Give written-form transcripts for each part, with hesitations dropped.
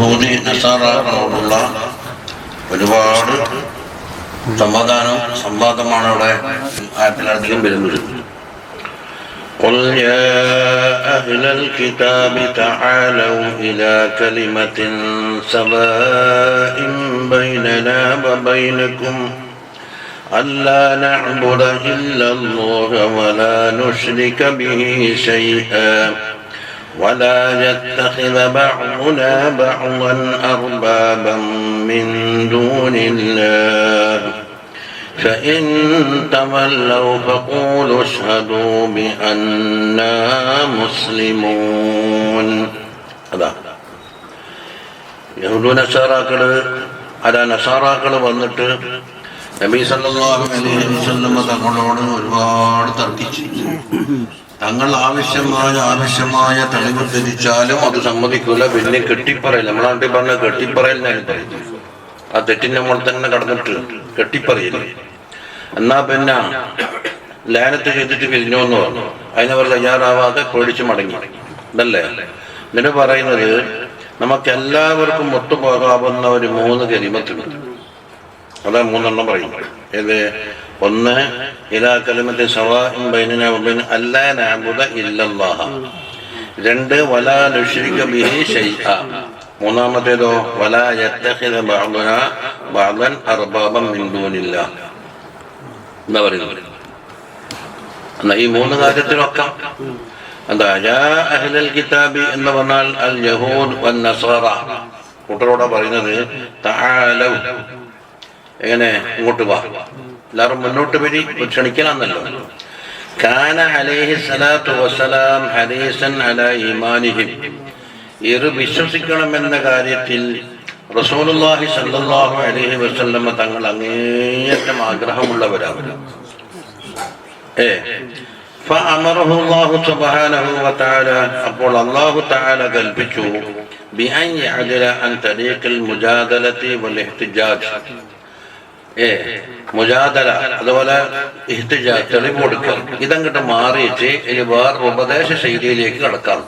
യഹൂദി നസാറകളോടുള്ള ഒരുപാട് സംവാദമാണ് അവിടെ ആയത്തിലധികം വരുന്നത്. قل يا أهل الكتاب تعالوا إلى كلمة سواء بيننا وبينكم ألا نعبد إلا الله ولا نشرك به شيئا ولا يتخذ بعضنا بعضا أربابا من دون الله فإن تولوا فقولوا اشهدوا بأننا مسلمون. അതാ യഹൂദ നസാറാക്കൾ വന്നിട്ട് നബി സല്ലല്ലാഹു അലൈഹി വസല്ലം തങ്ങളോട് ഒരുപാട് തർക്കിച്ചു. തങ്ങൾ ആവശ്യമായ തെളിവ് ധരിച്ചാലും അത് സമ്മതിക്കൂല. പിന്നെ കെട്ടിപ്പറയൽ, നമ്മളെ നാട്ടിൽ പറഞ്ഞ കെട്ടിപ്പറയൽ ഞാൻ പറയുന്നു. ആ തെറ്റിന് നമ്മൾ തന്നെ കടന്നിട്ട് കെട്ടിപ്പറയില്ല. എന്നാ പിന്നെ ലാനത്ത് ചെയ്തിട്ട് പിരിഞ്ഞു എന്ന് പറഞ്ഞു. അതിനവർ തയ്യാറാവാതെ പേടിച്ച് മടങ്ങി. ഇതല്ലേ എന്നിട്ട് പറയുന്നത്, നമുക്കെല്ലാവർക്കും ഒത്തുപോകാവുന്ന ഒരു 3 കലിമത്തുണ്ട്. അതാ 3 പറയും. ഏത്? ഒന്ന്, ഇലാ കലിമത്തി സവാഇൻ ബൈനനാ വബൈന അല്ലാ നഅബുദ ഇല്ലല്ലാഹ. 2, വലാ നുശ്രിക ബിഹി ശൈഅ. 3-മത്തേതോ വലാ യത്തഖിദ ബഅദുനാ ബഅദൻ അർബാബൻ മിൻ ദൂനില്ലാഹ് എന്താ പറയുന്നത്. എന്നാ ഈ 3 കാര്യത്തിലൊക്കെ എന്താ യാ അഹ്ലൽ കിതാബി എന്ന് പറഞ്ഞാൽ അൽ യഹൂദ് വൻ നസാറ കൂട്ടരോടാ പറയുന്നത്. തആലൗ, എങ്ങനെ ഇങ്ങോട്ട് വാ, എല്ലാവരും മുന്നോട്ട് വരി, ക്ഷണിക്കലാന്നല്ലോ. കാന അലൈഹി സ്വലാത്തു വസ്സലാം ഹരീസൻ അലാ ഈമാനിഹിം. ഇവർ വിശ്വസിക്കണമെന്ന കാര്യത്തിൽ റസൂലുള്ളാഹി സ്വല്ലല്ലാഹു അലൈഹി വസല്ലം തങ്ങൾ അങ്ങേയറ്റം ആഗ്രഹമുള്ളവരാണ്. ഫഅമറഹു അല്ലാഹു സുബ്ഹാനഹു വതആല, അപ്പോൾ അല്ലാഹു തആല കൽപ്പിച്ചു, ബിഅൻ യഅദില അൻ തരീഖിൽ മുജാദലതി വൽ ഇഹ്തിജാജ്. മുജാദല അതുപോലെ ഇഹ്തിജാജ്, തെളിവ് കൊടുക്കൽ, ഇതങ്ങോട്ട് മാറിയിട്ട് ഇനി വേറെ ഉപദേശ ശൈലിയിലേക്ക് കടക്കാം.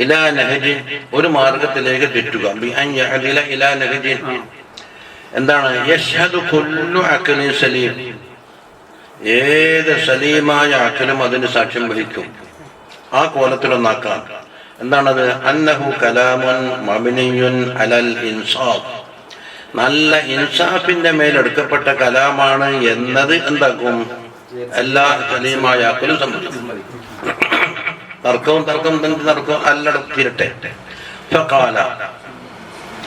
ഇലാ നഹജ്, ഒരു മാർഗത്തിലേക്ക് തെറ്റുക. ബിഅൻ യഅദില ഇലാ നഹജ് എന്താണ്? യശ്ഹദു കുല്ലു അഖ്ലിൻ സലീം, ഏത് സലീമായ അഖലും അതിന് സാക്ഷ്യം വഹിക്കും. ആ കോലത്തിലൊന്നാക്കാം. എന്താണത്? അന്നഹു കലാമുൻ മബ്നിയുൻ അലൽ ഇൻസാഫ്, നല്ല ഇൻസാഫിന്റെ മേലെടുക്കപ്പെട്ട കലാമാണ് എന്നത് എന്താക്കും? എല്ലാ സലീമായ അഖലും സമ്മതിക്കും. തർക്കം അല്ലടത്തിരട്ടെ. ഫഖാല,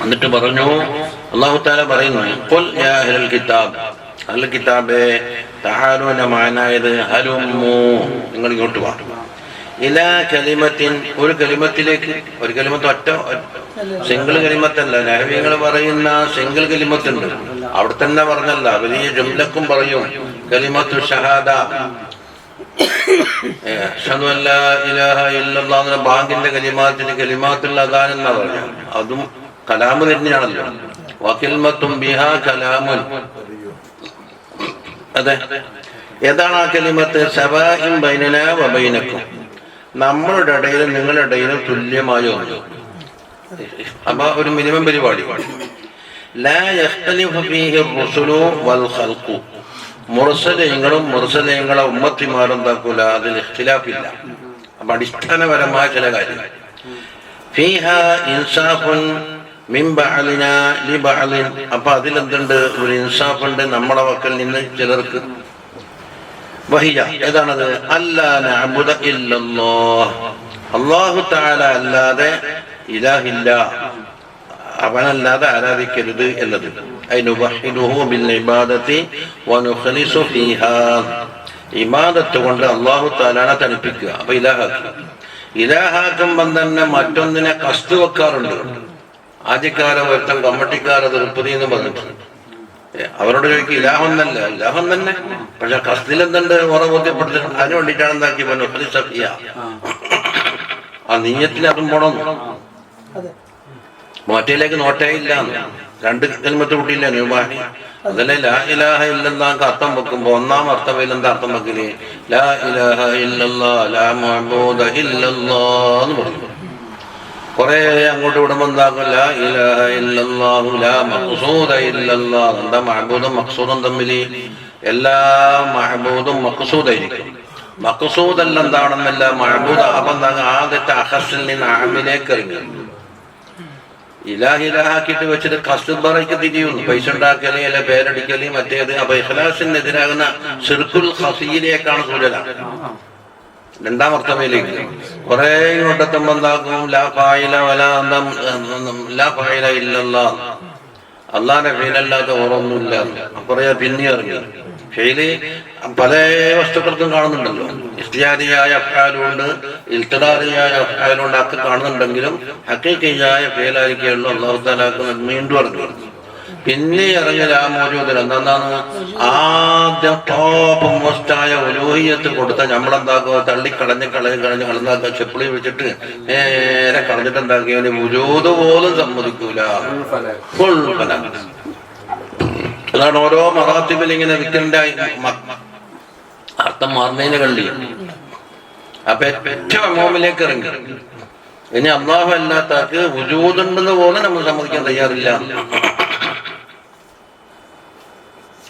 എന്നിട്ട് പറഞ്ഞു, അല്ലാഹു തആല പറയുന്നു, ഖുൽ യാ അഹ്ലൽ കിതാബ്, അഹ്ലൽ കിതാബേ തആലൂ എന്ന മാനായത് ഹലുമ്മു, നിങ്ങൾ ഇങ്ങോട്ട് വാ. ഇലാ കലിമത്തിൻ, ഒരു കലിമത്തിലേക്ക്. ഒരു കലിമത്ത് ഒറ്റ സിംഗിൾ കലിമത്തല്ല. നഹവികൾ പറയുന്ന സിംഗിൾ കലിമത്തുണ്ട്, അവിടെ തന്നെ പറഞ്ഞല്ല, വലിയ ജംലക്കും പറയും. കലിമത്തു ഷഹാദ, അശ്ഹദു അല്ലാ ഇലാഹ ഇല്ലല്ലാഹ് എന്ന ബാങ്കിന്റെ കലിമാത്തിന് കലിമാത്തുൽ അദാൻ എന്നാ പറഞ്ഞു. അതും കലാമ് തന്നെയാണല്ലോ. വകൽമത്തും ബിഹാ കലാമുൻ. അതെ, ഏതാണ് ആ കലിമത്ത്? സവാഇൻ ബൈനനാ വബൈനക്കും, നമ്മളുടെ ഇടയിലും നിങ്ങളുടെ ഇടയിലും തുല്യമായ ഒന്ന്. അപ്പൊ ഒരു മിനിമം പരിപാടി. ലാ യഖ്തലിഫു ഫീഹി റുസുലു വൽ ഖൽഖു, മുർസലീങ്ങളെ ഉമ്മത്തിമാരും എന്താക്കൂല, അതിൽ ഇഖ്തിലാഫില്ല. അപ്പൊ അടിസ്ഥാനപരമായ ചില കാര്യങ്ങൾ. ഫീഹാ ഇൻസാഫുൻ മിൻ ബഅലിനാ ലി ബഅലിൻ, അപ്പൊ അതിലെന്തുണ്ട്? ഒരു ഇൻസാഫുണ്ട് നമ്മളെ വക്കൽ നിന്ന് ചിലർക്ക്. വഹിയ, ഏതാണത്? അല്ലാ നഅബുദ ഇല്ലല്ലാഹ്, അല്ലാഹു തആല അല്ലാതെ ഇലാഹില്ല, അവനല്ലാതെ ആരാധിക്കരുത് എന്നത്. ഇബാദത്ത് കൊണ്ട് അല്ലാഹു തആലയെ തനിപ്പിക്കുക. അപ്പൊ ഇലാഹാക്കുമ്പം തന്നെ മറ്റൊന്നിനെ കസ്തു വെക്കാറുണ്ട്. ആദ്യക്കാരെ ഒരുത്തം കമ്മട്ടിക്കാരെ തിരുപ്പതി എന്ന് പറഞ്ഞിട്ടുണ്ട്. അവരോട് ചോദിക്കും, ഇലാഹൊന്നല്ല, ഇലാഹം തന്നെ, പക്ഷെ കസ്തിലെന്തുണ്ട് ഉറ ബോധ്യപ്പെടുത്തിട്ടുണ്ട്. അതിന് വേണ്ടിയിട്ടാണ് എന്താക്കി സഫിയ. ആ നീയത്തിൽ അതും പോണം. മറ്റേലേക്ക് നോട്ടേ ഇല്ല. 2 കലിമത്ത് കൂട്ടിയില്ല ന്യൂബാഹി. അതല്ലേ ലാ ഇലാഹ ഇല്ലല്ലാഹ് അർത്ഥം വെക്കുമ്പോ ഒന്നാം അർത്ഥത്തിൽ എന്താ അർത്ഥം വെക്കല്? ലാ ഇലാഹ ഇല്ലല്ലാഹ് ലാ മഅബൂദ ഇല്ലല്ലാഹ് എന്ന് പറയും. കുറെ അങ്ങോട്ട് വിടുമ്പോ എന്താക്കും ലാ ഇലാഹ ഇല്ലല്ലാഹു ലാ മഖ്സൂദ ഇല്ലല്ലാഹ്. എന്താ മഅബൂദും മഖ്സൂദും തമ്മിൽ? എല്ലാ മഅബൂദും മഖ്സൂദായിരിക്കും. മഖ്സൂദല്ല എന്താണെന്നല്ല മഅബൂദ്. അപ്പൊ എന്താ ആദ്യത്തെ അഖസ്സിൽ നിന്ന് ആമിലേക്ക് ഇറങ്ങി ഇലാഹിലാക്കിയിട്ട് വെച്ചിട്ട് കസ്തുബറയ്ക്ക് തിരിയുന്നു. പൈസ ഉണ്ടാക്കല് അല്ലെ പേരടിക്കല് മറ്റേത്. അപ്പൊ ഇഖ്ലാസിനെതിരാകുന്ന ശിർക്കുൽ ഖഫീയിലേക്കാണ് സൂചന. രണ്ടാം അർത്ഥമയിലേക്ക് കുറെ ഇങ്ങോട്ടെത്തുമ്പോ എന്താക്കും ലാ ഫായില വലാ ലാ ഫായില ഇല്ലല്ലാഹ്. അള്ളാന്റെ ഫീലല്ലാത്ത ഓറൊന്നുമില്ല. കുറെ പിന്നെ ഇറങ്ങി ഫീല് പല വസ്തുക്കൾക്കും കാണുന്നുണ്ടല്ലോ. ഇഖ്തിയാരിയായ അഫ്ആലുണ്ട്, ഇൽത്തിദാരിയായ അഫ്ആലുണ്ട്. ഒക്കെ കാണുന്നുണ്ടെങ്കിലും ഹഖീഖിയായ ഫീലായിരിക്കുള്ളൂ അല്ലാഹു തആലാക്ക് വീണ്ടും ഇറങ്ങി. പിന്നെ ഇറങ്ങിയ ആ മോചൂദൻ എന്താണ്? ആദ്യം ടോപ്പ് മോസ്റ്റായ ഉലൂഹിയത്ത് കൊടുത്ത നമ്മളെന്താക്കുക തള്ളിക്കളഞ്ഞ് കളഞ്ഞാക്കുക ചെപ്പിളി വെച്ചിട്ട് നേരെ കളഞ്ഞിട്ട് എന്താക്കിയ വുജൂദ് പോലും സമ്മതിക്കൂല. അതാണ് ഓരോ മറാത്തിബിൽ ഇങ്ങനെ വിക്കറിന്റെ അർത്ഥം മാറുന്നതിന് കള്ളി. അപ്പൊ ഏറ്റവും അമോമിലേക്ക് ഇറങ്ങി. ഇനി അള്ളാഹു അല്ലാത്താക്ക് വുജൂദുണ്ടെന്ന് പോലും നമ്മൾ സമ്മതിക്കാൻ തയ്യാറില്ല.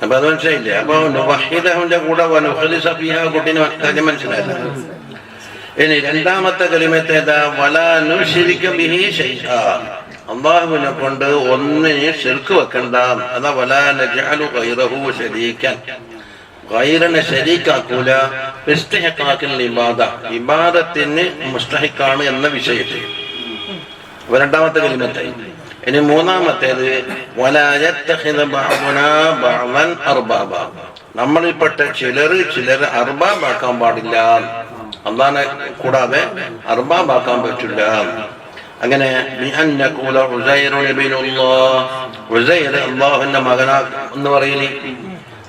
അപ്പൊ അത് മനസ്സിലായില്ലേ? അപ്പൊ വഹീദഹുവിന്റെ കൂടെ കുട്ടീനെ കാര്യം മനസ്സിലായില്ല. ഇനി രണ്ടാമത്തെ കലിമത്ത് ഏതാ? വലാ നുശ്രിക ബിഹി ശൈആ. അല്ലാഹുവിനെ കൊണ്ട് ഒന്നിനെ ശിർക്ക് വെക്കണ്ട. അതാ വലാ നജ്അലു ഗൈറഹു ശരീകൻ. ഗൈറിനെ ശരീക്കാക്കൂല. ഇസ്തിഹ്ഖാഖിൽ ഇബാദ, ഇബാദത്തിന് മുസ്തഹിഖാണ് എന്ന വിഷയത്തിൽ. അപ്പൊ രണ്ടാമത്തെ കലിമത്തായി. ഇനി മൂന്നാമത്തേത് വലാ യത്തഖിദ ബഅദുനാ ബഅദൻ അർബാബ. നമ്മളിൽപ്പെട്ട ചിലർ അർബാബാക്കാൻ പാടില്ല. അല്ലാഹനെ കൂടാതെ അർബാബാക്കാൻ പറ്റില്ല. അങ്ങനെ ഉസൈർ അള്ളാഹുവിന്റെ മകനാ എന്ന് പറയില്ലേ.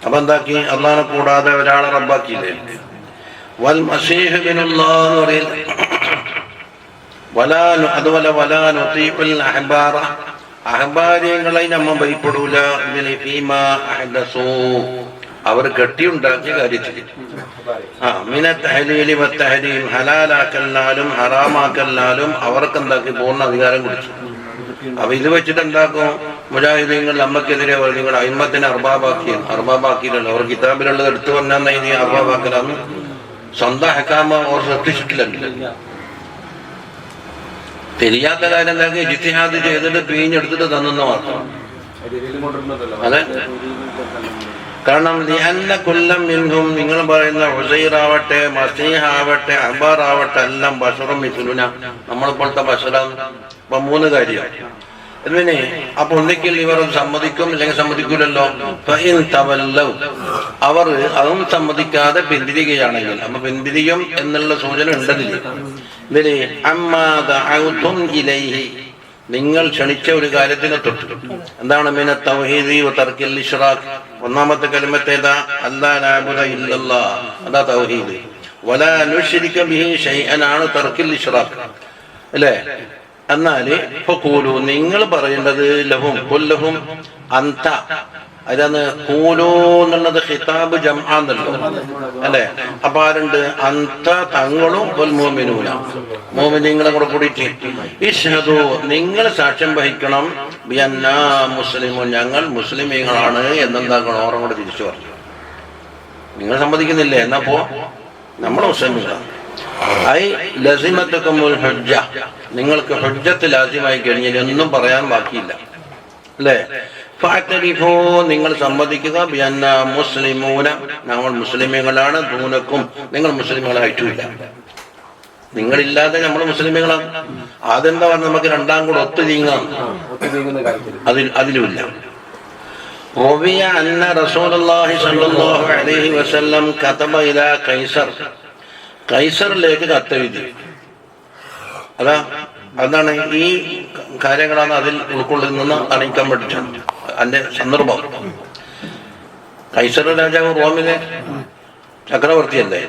അപ്പൊ എന്താക്കി? അള്ളാഹനെ കൂടാതെ ഒരാളെ റബ്ബാക്കിയില്ലേ. വൽ മസീഹ് ഇബ്നുല്ലാഹ് എന്ന് പറയില്ല. അതുപോലെ അഹ്ബാര്യങ്ങളെ നമ്മ ഭയപ്പെടൂല. അവർ കെട്ടിയുണ്ടാക്കിയ കാര്യത്തിൽ ഹലാലാക്കലിനാലും ഹറാമാക്കലിനാലും അവർക്ക് എന്താക്കി പൂർണ്ണ അധികാരം കൊടുത്തു. അപ്പൊ ഇത് വെച്ചിട്ട് എന്താക്കും? മുജാഹിദീങ്ങൾ നമ്മക്കെതിരെ നിങ്ങൾ അയിമത്തിനെ അർബാബാക്കിയില്ലല്ലോ. അവർ കിതാബിലുള്ളത് എടുത്തു പറഞ്ഞാൽ ഇനി അർബാബാക്കലാന്ന് സ്വന്തം ഹക്കാമ അവർ ശ്രദ്ധിച്ചിട്ടില്ലല്ലോ. தெரியாத കാര്യം എന്താക്കി? ഇജ്തിഹാദ് ചെയ്തിട്ട് പിഴിഞ്ഞെടുത്തിട്ട് തന്നെന്ന് മാത്രം. അതെ, കാരണം കൊല്ലം മിൻഹും നിങ്ങൾ പറയുന്ന ഉസൈറാവട്ടെ മസീഹാവട്ടെ അഹ്ബാറാവട്ടെ എല്ലാം ബശറും മിസ്ലുന, നമ്മളിപ്പോഴത്തെ ബശറാണ്. അപ്പൊ മൂന്ന് കാര്യം. പിന്നെ അപ്പൊ ഒന്നിക്കൽ ഇവർ സമ്മതിക്കും, ഇല്ലെങ്കിൽ സമ്മതിക്കൂലല്ലോ. അവർ അതും സമ്മതിക്കാതെ പിന്തിരികയാണെങ്കിൽ, അപ്പൊ പിന്തിരിയും എന്നുള്ള സൂചന ഉണ്ടതില്. നിങ്ങൾ ക്ഷണിച്ച ഒരു കാര്യത്തിനെ തൊട്ട് എന്താണ്? മിന തൗഹീദി വ തർക്കിൽ ഇശ്റാഖ്. ഒന്നാമത്തെ കലിമത്തേതാ? അല്ലാ നഅബുദ ഇല്ലല്ലാഹ്, അതാ തൗഹീദ്. വലാ നുശ്രിക ബിഹി ശൈഅൻ ആണ് തർക്കിൽ ഇശ്റാഖ് അല്ലേ? എന്നാല് ഫഖൂലു നിങ്ങൾ പറയേണ്ടത് ലഹും കുല്ലഹും അന്ത. അതാണ് കൂലു എന്നുള്ളത് ഖിതാബ് ജംആന്നല്ലോ അല്ലെ? അപ്പൊ ആരുണ്ട്? അന്ത തങ്ങളും മുഅ്മിനൂന, മുഅ്മിനീങ്ങളെ കൂടെ കൂടിയിട്ട് ഇശ്ഹദു നിങ്ങൾ സാക്ഷ്യം വഹിക്കണം ബിഅന്നാ മുസ്ലിമൂൻ, ഞങ്ങൾ മുസ്ലിമീങ്ങളാണ് എന്നെന്താക്കണം? ഓറം കൂടെ തിരിച്ചു പറഞ്ഞു. നിങ്ങൾ സമ്മതിക്കുന്നില്ലേ? എന്നാ പോ, നമ്മൾ മുസ്ലിമീങ്ങളാണ്. ഐ ലസിമത്തുകുമുൽ ഹുജ്ജ, നിങ്ങൾക്ക് ഹുജ്ജത്ത് ലാസിമായി കഴിഞ്ഞാൽ ഒന്നും പറയാൻ ബാക്കിയില്ല അല്ലേ? ഫഅ്തരിഫൂ നിങ്ങൾ സമ്മതിക്കുക ബിഅന്ന മുസ്ലിമൂന, ഞങ്ങൾ മുസ്ലിമീങ്ങളാണ്. ദൂനക്കും നിങ്ങൾ മുസ്ലിമീങ്ങളായിട്ടില്ല, നിങ്ങളില്ലാതെ നമ്മൾ മുസ്ലിമീങ്ങളാണ്. അതെന്താ പറഞ്ഞാൽ നമുക്ക് രണ്ടാം കൂടെ ഒത്തു നീങ്ങാം, അതിലുമില്ല. റവിയ അന്ന റസൂലുള്ളാഹി സ്വല്ലല്ലാഹു അലൈഹി വസല്ലം കതബ ഇലാ കൈസർ, കൈസറിലേക്ക് കത്തെഴുതി. അതാണ് ഈ കാര്യങ്ങളാണ് അതിൽ ഉൾക്കൊള്ളുന്ന അറിയിക്കാൻ പറ്റിയിട്ടുണ്ട്. അതിന്റെ സന്ദർഭം, കൈസർ രാജാവ് റോമിലെ ചക്രവർത്തിയല്ലേ?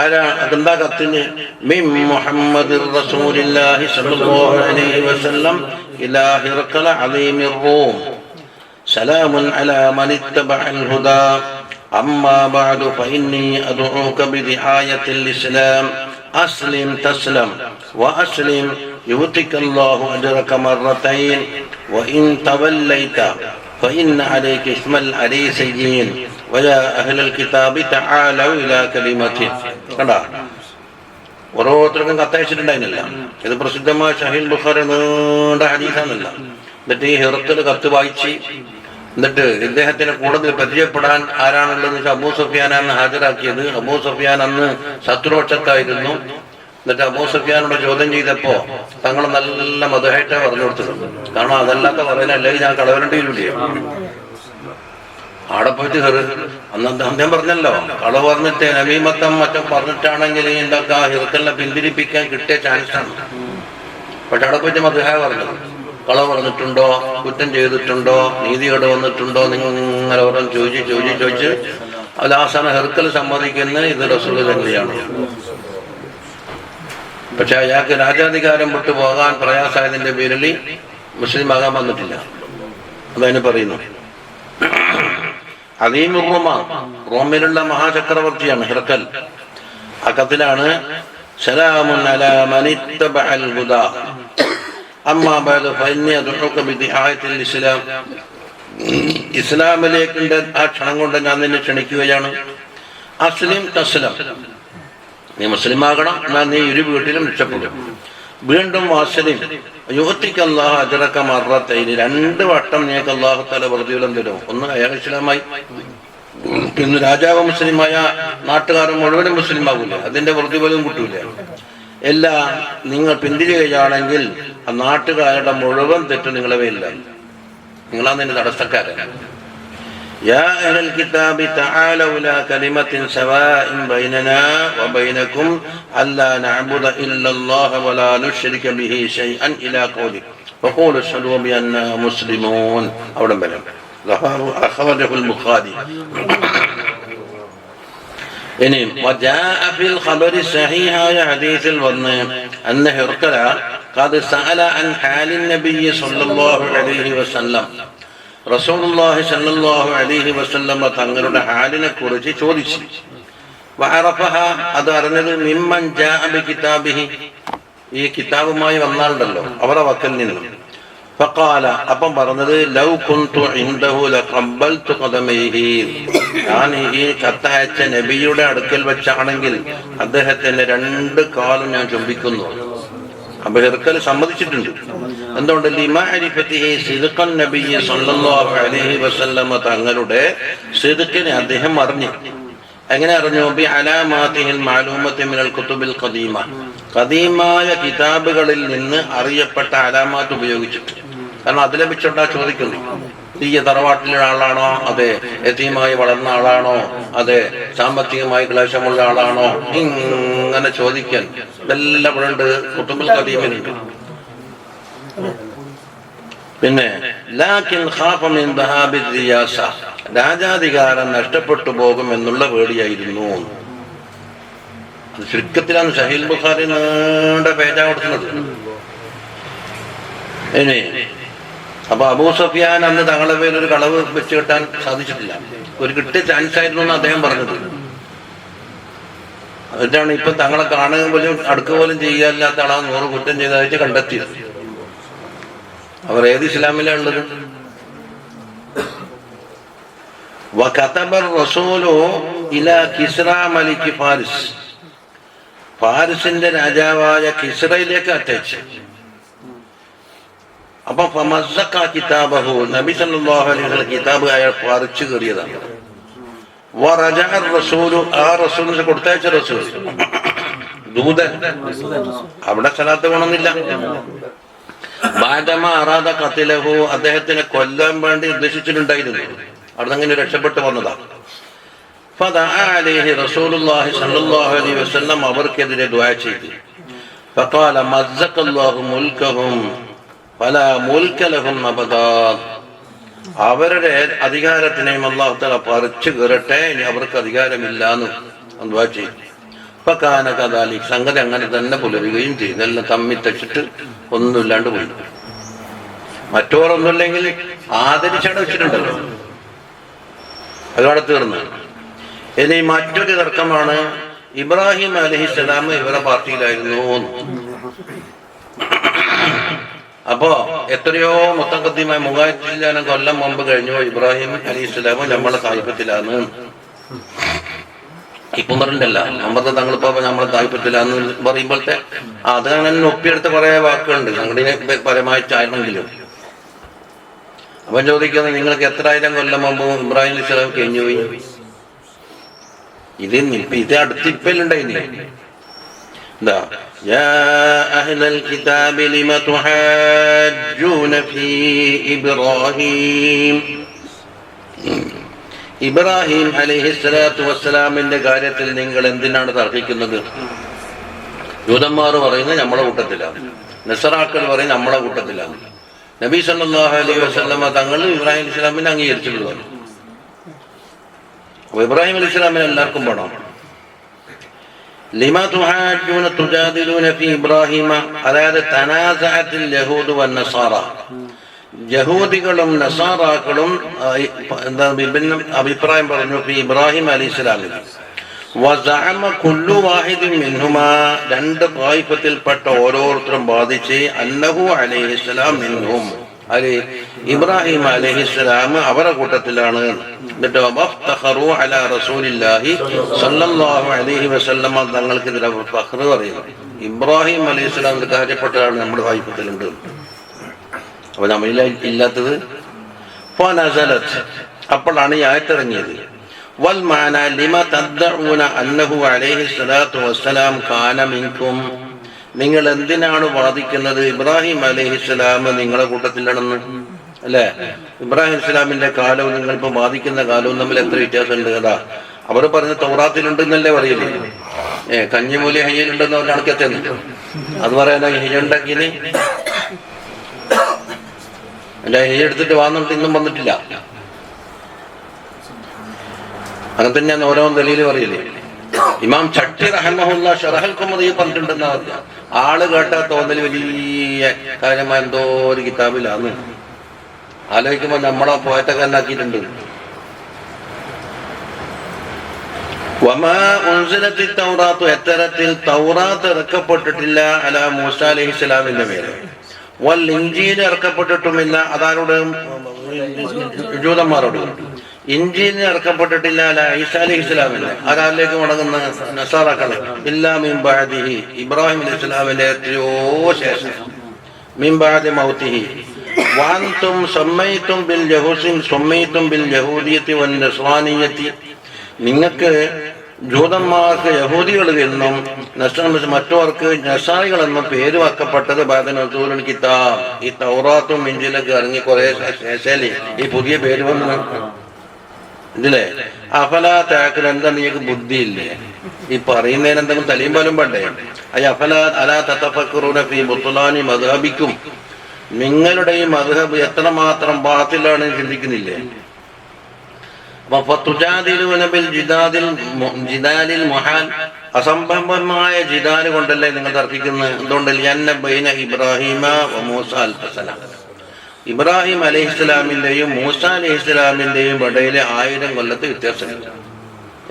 ആരാ? അതെന്താ കത്തിന്? മിൻ മുഹമ്മദിർ റസൂലില്ലാഹി സ്വല്ലല്ലാഹു അലൈഹി വസല്ലം ഇലാ ഹിർഖല അലീമിർ റൂം സലാമുൻ അലാ മൻ ഇത്തബഅൽ ഹുദാ അമ്മാ ബഅദു ഫഇന്നി അദ്ഉക ബിദിആയത്തിൽ ഇസ്ലാം അസ്ലിം തസ്ലം വഅസ്ലിം യുഅ്തികല്ലാഹു അജ്റക മർറതൈൻ വഇൻ തവല്ലൈത ഫഇന്ന അലൈക ഇസ്മൽ അലീസയ്യീൻ വയാ അഹ്ലൽ കിതാബി തആലൗ ഇലാ കലിമത്തിൻ. കണ്ടാ, ഓരോരുത്തർക്കും കത്തയച്ചിട്ടുണ്ടായിരുന്നില്ല. ഇത് പ്രസിദ്ധമായ സഹീഹ് ബുഖാരി നീണ്ട ഹദീസാണല്ല. എന്നിട്ട് ഈ ഹിറക്കൽ കത്ത് വായിച്ച് എന്നിട്ട് ഇദ്ദേഹത്തിന് കൂടുതൽ പരിചയപ്പെടാൻ ആരാണുള്ളതെന്ന് വെച്ചാൽ അബൂ സുഫിയാനാണ് ഹാജരാക്കിയത്. അബൂ സുഫിയാൻ അന്ന് ശത്രുപക്ഷത്തായിരുന്നു. എന്നിട്ട് അബൂ സുഫിയാനോട് ചോദ്യം ചെയ്തപ്പോ തങ്ങൾ നല്ല മധുഹായിട്ടാ പറഞ്ഞു കൊടുത്തിട്ടുണ്ട്. കാരണം അതല്ലാത്ത പറയാനല്ലെങ്കിൽ ഞാൻ കളവരണ്ടിയിലൂടെ ആടെ പോയിട്ട് അന്ന് അദ്ദേഹം പറഞ്ഞല്ലോ, കളവ് പറഞ്ഞിട്ട് നബീമത്തം മറ്റും പറഞ്ഞിട്ടാണെങ്കിൽ എന്തൊക്കെ ഹിറക്കലിനെ പിന്തിരിപ്പിക്കാൻ കിട്ടിയ ചാൻസാണ്. പക്ഷെ അവിടെ പോയിട്ട് മധുഹായ പറഞ്ഞത്, കളവ് പറഞ്ഞിട്ടുണ്ടോ, കുറ്റം ചെയ്തിട്ടുണ്ടോ, നീതികേട് വന്നിട്ടുണ്ടോ, നിങ്ങൾ ഓരോ ചോദിച്ച് അതിൽ അവസാനം ഹിർക്കൽ സമ്മതിക്കുന്ന ഇത് റസൂല് തന്നെയാണ്. പക്ഷെ അയാൾക്ക് രാജാധികാരം വിട്ടു പോകാൻ പ്രയാസമായതിന്റെ പേരിൽ മുസ്ലിം ആകാൻ വന്നിട്ടില്ല. അതതിന് പറയുന്നു. അദീമുർ റൂമ, റോമിലുള്ള മഹാചക്രവർത്തിയാണ് ഹിർക്കൽ. ആ കത്തിലാണ് സലാമുൻ അലാ മനിത്തബഅൽ ഹുദാ അമ്മാ ബഅദു ഫഇന്നി അദ്ഉക ബിദിആയത്തിൽ ഇസ്ലാം. ഇസ്ലാമിലേക്കുണ്ട് ആ ക്ഷണം കൊണ്ട് ഞാൻ നിന്നെ ക്ഷണിക്കുകയാണ്. അസ്ലിം തസ്ലം, നീ മുസ്ലിം ആകണം, എന്നാൽ നീ ഒരു വീട്ടിലും രക്ഷപ്പെടും. വീണ്ടും വാസലിം യുഅ്തികല്ലാഹു അജ്റക മർറതൈൻ, 2 വട്ടം നീക്ക് അല്ലാഹു തആല പ്രതിഫലം തരും. ഒന്ന് അയാൾ ഇസ്ലാമായി, ഇന്ന് രാജാവ് മുസ്ലിമായ നാട്ടുകാരൻ മുഴുവനും മുസ്ലിം ആകൂല, അതിന്റെ പ്രതിഫലം കിട്ടൂല. എല്ലാം നിങ്ങൾ പിന്തിരിയുകയാണെങ്കിൽ ആ നാട്ടുകാരുടെ മുഴുവൻ തെറ്റ് നിങ്ങളെ മേലില്ല, നിങ്ങളാ നിന്റെ തടസ്സക്കാരൻ. യാ അഹ്ലൽ കിതാബി തആലൗ ഇലാ കലിമത്തിൻ സവാഇൻ ബൈനനാ വബൈനകും അല്ലാ നഅബുദ ഇല്ലല്ലാഹ വലാ നുശ്രിക ബിഹി ശൈഅൻ ഇലാ ഖൗലി വഖൂലു അശ്ഹദു ബിഅന്നാ മുസ്ലിമൂൻ. അവിടെ വരും അഖറജഹുൽ ബുഖാരി. ഇനി വജാഅ ഫിൽ ഖബരി സഹീഹായ ഹദീസിൽ വന്ന് അന്ന ഹിർക്കല ഖദ് സഅല അൻ ഹാലിൻ നബിയ്യി സ്വല്ലല്ലാഹു അലൈഹി വസല്ലം, റസൂലുള്ളാഹി സ്വല്ലല്ലാഹു അലൈഹി വസല്ലം തങ്ങളുടെ ഹാലിനെ കുറിച്ച് ചോദിച്ചു. വഅറഫഹ, അത് അറിഞ്ഞത് മിമ്മൻ ജാഅ ബി കിതാബിഹി, ഈ കിതാബുമായി വന്നാലുണ്ടല്ലോ അവരുടെ വക്കൽ നിന്നും. ഫഖാല, അപ്പം പറഞ്ഞത് ലൗ കുന്തു ഇൻദഹു ലഖബ്ബൽതു ഖദമൈഹി, ഞാൻ ഈ കത്തയച്ച നബിയുടെ അടുക്കൽ വെച്ചാണെങ്കിൽ അദ്ദേഹത്തിന്റെ 2 കാലും ഞാൻ ചുംബിക്കുന്നു. അപ്പൊ ഹിർക്കൽ സമ്മതിച്ചിട്ടുണ്ട്. എന്തുകൊണ്ട്? ലിമഅരിഫതിഹി സിദ്ഖൻ നബിയ്യി സ്വല്ലല്ലാഹു അലൈഹി വസല്ലം തങ്ങളുടെ സിദ്ഖിനെ അദ്ദേഹം അറിഞ്ഞു. എങ്ങനെ അറിഞ്ഞു? ബി അലാമാതിഹിൽ മഅലൂമത്തി മിനൽ കുതുബിൽ ഖദീമ, ഖദീമായ കിതാബുകളിൽ നിന്ന് അറിയപ്പെട്ട അലാമാത്ത് ഉപയോഗിച്ചിട്ട്. കാരണം അതിലെ വെച്ചോണ്ടാ ചോദിക്കുന്നു, ഈ തറവാട്ടിലെ ആളാണോ, അതെ യതീമായി വളർന്ന ആളാണോ, അതെ സാമ്പത്തികമായി ക്ലേശമുള്ള ആളാണോ, ഇങ്ങനെ ചോദിക്കാൻ ഇതെല്ലാം ഇവിടെ ഉണ്ട്, കുതുബുൽ ഖദീമിലുണ്ട്. പിന്നെ ലാകിൻ ഖാഫ മിൻ ദഹാബി റിയാസ, രാജാധികാരം നഷ്ടപ്പെട്ടു പോകും എന്നുള്ള പേടിയായിരുന്നു. അത് ചുരുക്കത്തിലാണ് സഹീഹ് ബുഖാരി നീണ്ട പേജാ കൊടുക്കുന്നത്. ഇനി അപ്പൊ അബൂ സുഫിയാൻ അന്ന് തങ്ങളുടെ പേരിൽ ഒരു കളവ് വെച്ച് കിട്ടാൻ സാധിച്ചിട്ടില്ല, ഒരു കിട്ടിയ ചാൻസ് ആയിരുന്നു എന്ന് അദ്ദേഹം പറഞ്ഞത്. എന്നിട്ടാണ് ഇപ്പൊ തങ്ങളെ കാണുക പോലും അടുക്ക പോലും ചെയ്യാനില്ലാത്ത ആളാ 100 കുറ്റം ചെയ്തതായിട്ട് കണ്ടെത്തിയത്. അവർ ഏത് ഇസ്ലാമിലാ ഉള്ളത്? വകതബ റസൂലു ഇലാ കിസ്റാ മലിക് ഫാരിസ്, ഫാരിസിന്റെ രാജാവായ കിസ്റയിലേക്ക് അയച്ചു. അപ്പൊ ഫമസ്സഖ കിതാബഹു, നബി സല്ലല്ലാഹു അലൈഹി വസല്ലം കിതാബ് അയാൾ പറിച്ചു കയറിയതാണ്. വറജഅ റസൂലു, ആ റസൂലിനെ കൊടുത്തയച്ച റസൂൽ ദൂതൻ, അവിടെ സലാത്ത് വേണമെന്നില്ല. ബാദമ അറാദ ഖത്ലഹു, അദ്ദേഹത്തിനെ കൊല്ലാൻ വേണ്ടി ഉദ്ദേശിച്ചിട്ടുണ്ടായിരുന്നു. അവിടെ അങ്ങനെ രക്ഷപ്പെട്ടു വന്നതാണ്. ഫദഅ അലൈഹി റസൂലുള്ളാഹി സ്വല്ലല്ലാഹു അലൈഹി വസല്ലം അവർക്കെതിരെ ദുആ ചെയ്തു. ഫഖാല മസ്സഖല്ലാഹു മുൽകഹും ഫലാ മുൽക ലഹും അബദാ, അവരുടെ അധികാരത്തിനെയും അല്ലാഹു തആല പറിച്ചു കീറട്ടെ, ഇനി അവർക്ക് അധികാരമില്ലാന്ന് ദുആ ചെയ്തു. ഫകാന കദാലിക്, സംഗതി അങ്ങനെ തന്നെ പുലരുകയും ചെയ്തു. എല്ലാം തമ്മി തച്ചിട്ട് ഒന്നുമില്ലാണ്ട് പോയി. മറ്റോറൊന്നുമില്ലെങ്കിൽ ആദരിച്ചട വെച്ചിട്ടുണ്ടല്ലോ, അതോടെ തീർന്നു. ഇനി മറ്റൊരു തർക്കമാണ്, ഇബ്രാഹിം അലൈഹിസ്സലാം ഇവരുടെ പാർട്ടിയിലായിരുന്നു. അപ്പോ എത്രയോ മുത്തഖദ്ദിമായ 3000 കൊല്ലം മുമ്പ് കഴിഞ്ഞു ഇബ്രാഹിം അലൈഹിസ്സലാം നമ്മളെ സാഹിത്യത്തിലാണ്. ഇപ്പം പറഞ്ഞിട്ടല്ല നമ്മുടെ തങ്ങളിപ്പോ നമ്മളെ താല്പര്യത്തിലാന്ന് പറയുമ്പോഴത്തെ അത് അങ്ങനെ ഒപ്പിയെടുത്ത കുറെ വാക്കുകളുണ്ട് ഞങ്ങളുടെ പരമായിട്ടാണെങ്കിലും. അവൻ ചോദിക്കുന്നത് നിങ്ങൾക്ക് എത്ര ആയിരം കൊല്ലം മുമ്പ് ഇബ്രാഹിം അലൈഹിസ്സലാം കഴിഞ്ഞു പോയി? ഇത് അടുത്തിപ്പല്ലുണ്ടായില്ലേ? എന്താ യാ അഹ്ലൽ കിതാബി ലിമ തുഹാജ്ജൂന ഫീ ഇബ്രാഹിം. ഇബ്രാഹിം അലൈഹിസ്സലാത്തു വസ്സലാമിന്റെ കാര്യത്തിൽ നിങ്ങൾ എന്തിനാണ് തർക്കിക്കുന്നത്? ജൂതന്മാർ പറയുന്നത് നമ്മളെ കൂട്ടത്തിലാണ്, നസറാക്കൾ പറയുന്നത് നമ്മളെ കൂട്ടത്തിലാണ്. നബി സല്ലല്ലാഹു അലൈഹി വസല്ലമ തങ്ങൾ ഇബ്രാഹിം അലൈഹി സ്വലാമിനെ അംഗീകരിച്ചിട്ടുള്ളത്. അപ്പൊ ഇബ്രാഹിം അലൈഹി സ്വലാമിനെ എല്ലാവർക്കും വേണം. ലിമ തുഹാജ്ജൂന തുജാദിലൂന ഫീ ഇബ്രാഹിമ, അതായത് തനാസഅത്തിൽ യഹൂദു വന്നസാറ, യഹൂദികളും നസാറാക്കളും എന്താ വിഭിന്ന അഭിപ്രായം പറഞ്ഞു ഇബ്രാഹിം അലൈഹി സ്വലാമിൽ. വസഅമ കുല്ലു വാഹിദിൻ മിൻഹുമാ, രണ്ട് ത്വായിഫത്തിൽപ്പെട്ട ഓരോരുത്തരും ബാധിച്ച് അന്നഹു അലൈഹിസ്സലാം മിൻഹും, അലി ഇബ്രാഹിം അലൈഹിസ്സലാം അവരുടെ കൂട്ടത്തിലാണ്. എന്നിട്ട് വഫ്തഖറു അലാ റസൂലില്ലാഹി സ്വല്ലല്ലാഹു അലൈഹി വസല്ലമ തങ്ങൾക്കെതിരെ ഫഖ്ർ പറയുന്നു. ഇബ്രാഹിം അലൈഹിസ്സലാമിന്റെ കാര്യപ്പെട്ടതാണ് നമ്മുടെ ത്വായിഫത്തിലുണ്ട്. അപ്പൊ നമ്മളിൽ ഇല്ലാത്തത് അപ്പോഴാണ് ഈ ആയത്തിറങ്ങിയത്. വൽ മാന ലിമ തദ്ദഊന അന്നഹു അലൈഹി സ്വലാത്തു വസ്സലാം കാന മിൻകും, നിങ്ങൾ എന്തിനാണ് വാദിക്കുന്നത് ഇബ്രാഹിം അലൈഹിസ്സലാം നിങ്ങളെ കൂട്ടത്തിലാണെന്ന്? അല്ലെ, ഇബ്രാഹിം ഇസ്ലാമിന്റെ കാലവും നിങ്ങളിപ്പോ വാദിക്കുന്ന കാലവും തമ്മിൽ എത്ര വ്യത്യാസമുണ്ട് കേട്ടാ. അവർ പറഞ്ഞ തൗറാത്തിലുണ്ടെന്നല്ലേ പറയില്ലേ? കഞ്ഞിമൂലി ഹയ്യലുണ്ടെന്ന് പറഞ്ഞ കണക്കെത്തുന്നു. അത് പറയാനാ ഹയ്യുണ്ടാക്കിന് എന്റെ ഹയ്യ എടുത്തിട്ട് വാന്നിട്ട് ഇന്നും വന്നിട്ടില്ല. അങ്ങനെ തന്നെയാണ് ഓരോ ദലീല് പറയില്ലേ. ഇമാം ചട്ടി റഹ്മഹുല്ല ഷറഹൽ ഖുമറി പറഞ്ഞിട്ടുണ്ടെന്നാ പറഞ്ഞ ആള് കേട്ടാ തോന്നല് വലിയ കാര്യമായ എന്തോ ഒരു കിതാബിലാന്ന് ആലോചിക്കുമ്പോ നമ്മളെ പോയത്തൊക്കെ എന്നാക്കിയിട്ടുണ്ട്. വമാ ഉൻസിലത്തി തൗറാത്തു, എത്തരത്തിൽ തൗറാത്ത് ഇറക്കപ്പെട്ടിട്ടില്ല അലാ മൂസ അലൈഹിസ്സലാമിന്റെ മേലെ. വൽ ഇഞ്ചീൽ ഇറക്കപ്പെട്ടിട്ടുമില്ല, അതാരോട്? ജൂതന്മാരോട്. ഇഞ്ചീലിന് ഇറക്കപ്പെട്ടിട്ടില്ല അല ഈസാ അലൈഹിസ്സലാമിന്, അതാരിലേക്ക് മടങ്ങുന്ന നസാറാക്കൾ. ഇല്ലാ മിൻ ബഅദിഹി, ഇബ്രാഹിം അലൈഹിസ്സലാമിന്റെ എത്രയോ ശേഷം. മിൻ ബഅദി മൗതിഹി. വഅൻതും സമ്മൈതും ബിൽ യഹൂസിൻ സമ്മൈതും ബിൽ യഹൂദിയത്തി വൻ നസ്റാനിയത്തി, നിങ്ങൾക്ക് ജൂതന്മാർക്ക് യഹൂദികൾ എന്നും മറ്റവർക്ക് നസാറികൾ എന്നും പേര് വെക്കപ്പെട്ടത് ബാദനസൂലുൽ കിതാബ്, ഈ തൗറാത്തും ഇഞ്ചീലൊക്കെ ഇറങ്ങി കുറെ ശേഷം ഈ പുതിയ പേര് വന്നു ഇതില്ലേ. അഫലാ താക്കൽ, എന്താ നിങ്ങൾക്ക് ബുദ്ധിയില്ലേ? ഈ പറയുന്നതിന് എന്തെങ്കിലും തലയും പോലും വേണ്ടേ? അഫലാ അലാ തതഫക്കറൂന ഫീ ബുത്ലാനി മദ്ഹബിക്കും, നിങ്ങളുടെ ഈ മദ്ഹബ് എത്രമാത്രം ബാത്തിലാണ് ചിന്തിക്കുന്നില്ലേ? അസംഭവമായ ജിദാല് കൊണ്ടല്ലേ നിങ്ങൾ തർക്കിക്കുന്നത്? എന്തുകൊണ്ട്? ഇബ്രാഹിമ മൂസ അൽഫസന, ഇബ്രാഹിം അലൈഹിസ്സലാമിന്റെയും മൂസ അലൈഹിസ്സലാമിന്റെയും ഇടയിലെ 1000 കൊല്ലത്തെ വ്യത്യാസമില്ല.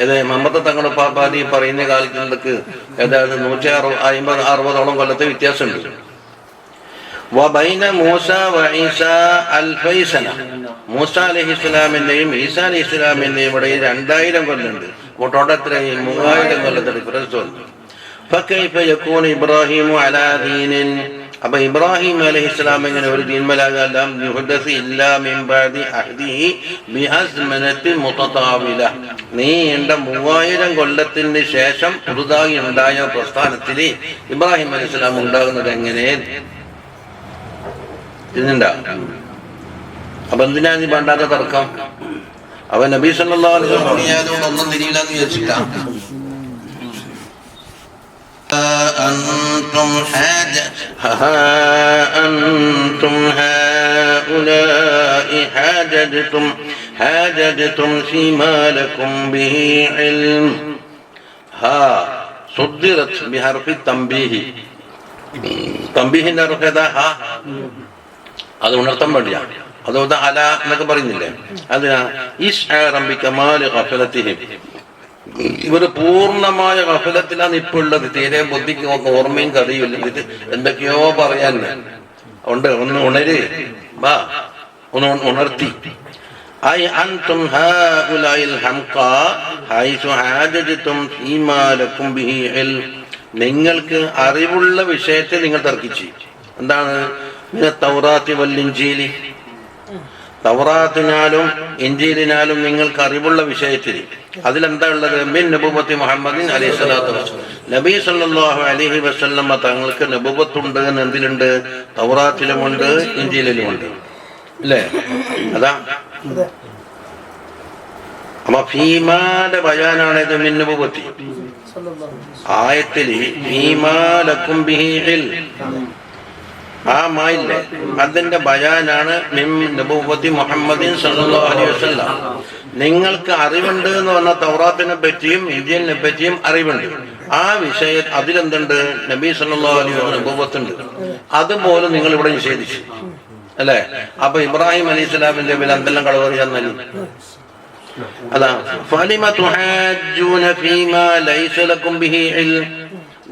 ഏത് മമ്മത്തെ തങ്ങളുടെ പാപ്പാതി പറയുന്ന കാലത്തേക്ക് ഏതായത് 150-60 കൊല്ലത്തെ വ്യത്യാസമുണ്ട്. വബൈന മൂസ വഈസ അൽഫൈസന, മൂസ അലൈഹിസ്സലാമിന്റെയും ഈസാ അലൈഹിസ്സലാമിന്റെയും ഇടയിൽ 2000 കൊല്ലമുണ്ട്. ടോട്ടൽ എത്രയും 3000 കൊല്ലത്തെ ഡിഫറൻസ് ഉണ്ട്. ഫകൈഫ യകൂന ഇബ്രാഹിമു അലാ ദീനിൻ, അപ്പൊ ഇബ്രാഹിം അലൈഹിസ്സലാം എങ്ങനെ ഒരു ദീൻമലാകാം? യുഹദസി ഇല്ലാ മിൻ ബഅദി അഹ്ദിഹി ബിഅസ്മനത്തി മുതതാവില, നീണ്ട 3000 കൊല്ലത്തിന് ശേഷം പുതുതായി ഉണ്ടായ പ്രസ്ഥാനത്തിൽ ഇബ്രാഹിം അലൈഹിസ്സലാം ഉണ്ടാകുന്നത് എങ്ങനെ? ഇതിണ്ടാ. അപ്പൊ എന്തിനാ നീ പണ്ടാത്ത തർക്കം? അവൻ നബി സല്ലല്ലാഹു അലൈഹി വസല്ലം ഒന്നും തിരിയില്ലെന്ന് വിചാരിച്ചില്ല. أنتم هؤلاء حاججتم فيما لكم به علم. ها صدرت بحرف التنبيه. തമ്പീഹിന്റെ അർത്ഥം ഏതാ? ഹാ, അത് ഉണർത്താൻ വേണ്ടിയാ. അതുകൊണ്ട് അല എന്നൊക്കെ പറയുന്നില്ലേ, അതിനാ ഇവര് പൂർണ്ണമായ ഗഫലത്തിലാണ് ഇപ്പൊ ഉള്ളത്. തീരെ ബുദ്ധിക്ക് ഓർമ്മയും കറിയില്ല. ഇത് എന്തൊക്കെയോ പറയാൻ ഉണ്ട്, ഒന്ന് ഉണര്, വാ ഒന്ന് ഉണർത്തി. ഐ അൻതും ഹൗലാഇൽ ഹംഖാ ഹൈസു ഹാജജതും ഫീമാ ലക്കും ബിഹി ഇൽം. നിങ്ങൾക്ക് അറിവുള്ള വിഷയത്തെ നിങ്ങൾ തർക്കിച്ചു. എന്താണ്? മിന തൗറാത്തി വൽ ഇൻജീലി, തൗറാത്തിനാലും ഇൻജീലിനാലും നിങ്ങൾക്ക് അറിവുള്ള വിഷയത്തിൽ അതിലെന്താ ഉള്ളത്? മിൻ നബുവത്തി മുഹമ്മദിൻ അലൈഹി സ്വലാത്തു വസ്സലാം, നബി സല്ലല്ലാഹു അലൈഹി വസല്ലമ തങ്ങൾക്ക് നബുവത്തുണ്ട് എന്ന് എന്തിലുണ്ട്? തൗറാത്തിലുമുണ്ട്, ഇൻജീലിലുമുണ്ട്, അല്ലേ? അതാ. അപ്പൊ ഫീമാന്റെ ബയാനാണ് ഇത്. മിൻ നബുവത്തി ആയത്തിൽ ഫീമാ ലക്കും ബിഹി ഇൽം, ആ മായില്ലേ അതിന്റെ ബയാനാണ് മിൻ നബുവത്തി മുഹമ്മദിൻ സല്ലല്ലാഹു അലൈഹി വസല്ലം. നിങ്ങൾക്ക് അറിവുണ്ട് എന്ന് പറഞ്ഞ തൗറാത്തിനെ പറ്റിയും ഇൻജീലിനെ പറ്റിയും അറിവുണ്ട്. ആ വിഷയം അതിലെന്തുണ്ട്? നബി സല്ലല്ലാഹു അലൈഹി വസല്ലം നബുവത്തുണ്ട്. അതുപോലെ നിങ്ങൾ ഇവിടെ നിഷേധിച്ചു, അല്ലേ? അപ്പൊ ഇബ്രാഹിം അലൈഹി സ്വലാമിന്റെ പേരിൽ എന്തെല്ലാം കളവ് ചെന്നാലും അതാ. ഫലിമ തുഹാജ്ജൂന ഫീമാ ലൈസ ലക്കും ബിഹി ഇൽം,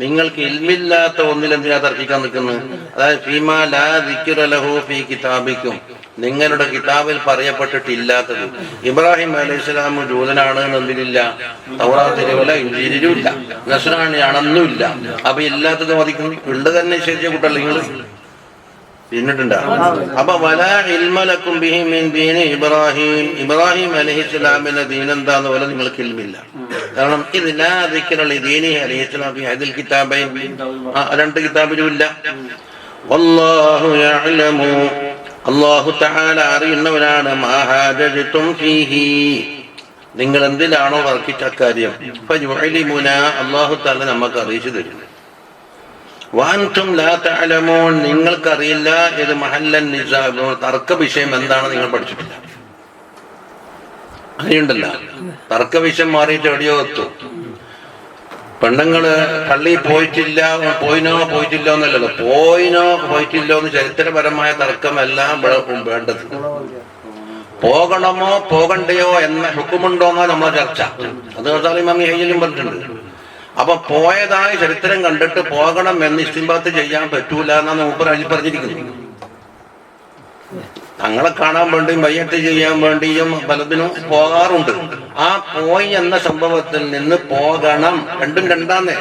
നിങ്ങൾക്ക് ഇൽമില്ലാത്ത ഒന്നിൽ എന്തിനാ തർക്കിക്കാൻ നിൽക്കുന്നത്? അതായത് ഫീമാ ലാ ദിക്റ ലഹു ഫീ കിതാബിക്കും, നിങ്ങളുടെ കിതാബിൽ പറയപ്പെട്ടിട്ടില്ലാത്തത്. ഇബ്രാഹിം അലൈഹിസ്സലാം ജൂതനാണ് എന്നൊന്നിലില്ല, തൗറാത്തിലുമില്ല, ഇൻജീലിലും ഇല്ല, നസ്രാണിയാണെന്നുമില്ല. അപ്പൊ ഇല്ലാത്തത് മതിക്കുന്നു, ഉള്ളത് തന്നെ ശരിയ കൂട്ടല്ല നിങ്ങൾ പിന്നിട്ടുണ്ടാ. അപ്പൊ വലാ ഇൽമ ലക്കും ബിഹി മിൻ ദീനി ഇബ്രാഹിം, ഇബ്രാഹിം അലൈഹിസ്സലാമിന്റെ ദീൻ എന്താന്ന് പോലെ നിങ്ങൾക്ക് ഇൽമില്ല. കാരണം ഇത് ലാ ദിക്റ ലിദീനി അലൈഹിസ്സലാം ഫീ ഹദിൽ കിതാബൈൻ, രണ്ട് കിതാബിലും ഇല്ല. വല്ലാഹു യഅലമു, അല്ലാഹു തആല അറിയുന്നവനാണ്. മാ ഹാജതും ഫീഹി, നിങ്ങൾ എന്തിലാണോ തർക്കിച്ച കാര്യം, ഫയുഅലിമുനാ, അല്ലാഹു തആല നമുക്ക് അറിയിച്ചു തരും. വഅൻതും ലാ തഅലമൂൻ, നിങ്ങൾക്കറിയില്ല ഇത് മഹല്ലൻ നിസാ, തർക്ക വിഷയം എന്താണ് നിങ്ങൾ പഠിച്ചിട്ടില്ല. അങ്ങനെയുണ്ടല്ലോ, തർക്ക വിഷയം മാറിയിട്ട് എവിടെയോ എത്തും. പെണ്ണുങ്ങള് പള്ളിയിൽ പോയിനോ പോയിട്ടില്ലോ എന്നല്ലല്ലോ, പോയിട്ടില്ലോ എന്ന് ചരിത്രപരമായ തർക്കമെല്ലാം വേണ്ടത്. പോകണമോ പോകണ്ടയോ എന്ന ഹുക്കുമുണ്ടോന്നോ നമ്മളെ ചർച്ച. അത് ഇമാം ഹയ്യിലും പറഞ്ഞിട്ടുണ്ട്. അപ്പൊ പോയതായ ചരിത്രം കണ്ടിട്ട് പോകണം എന്ന് ഇസ്തിംബാത്ത് ചെയ്യാൻ പറ്റൂല എന്നാണ് മൂപ്പർ അഴി പറഞ്ഞിരിക്കുന്നത്. തങ്ങളെ കാണാൻ വേണ്ടിയും ബയ്യത്ത് ചെയ്യാൻ വേണ്ടിയും പലതിനും പോകാറുണ്ട്. ആ പോയി എന്ന സംഭവത്തിൽ നിന്ന് പോകണം, രണ്ടും രണ്ടാന്നേ.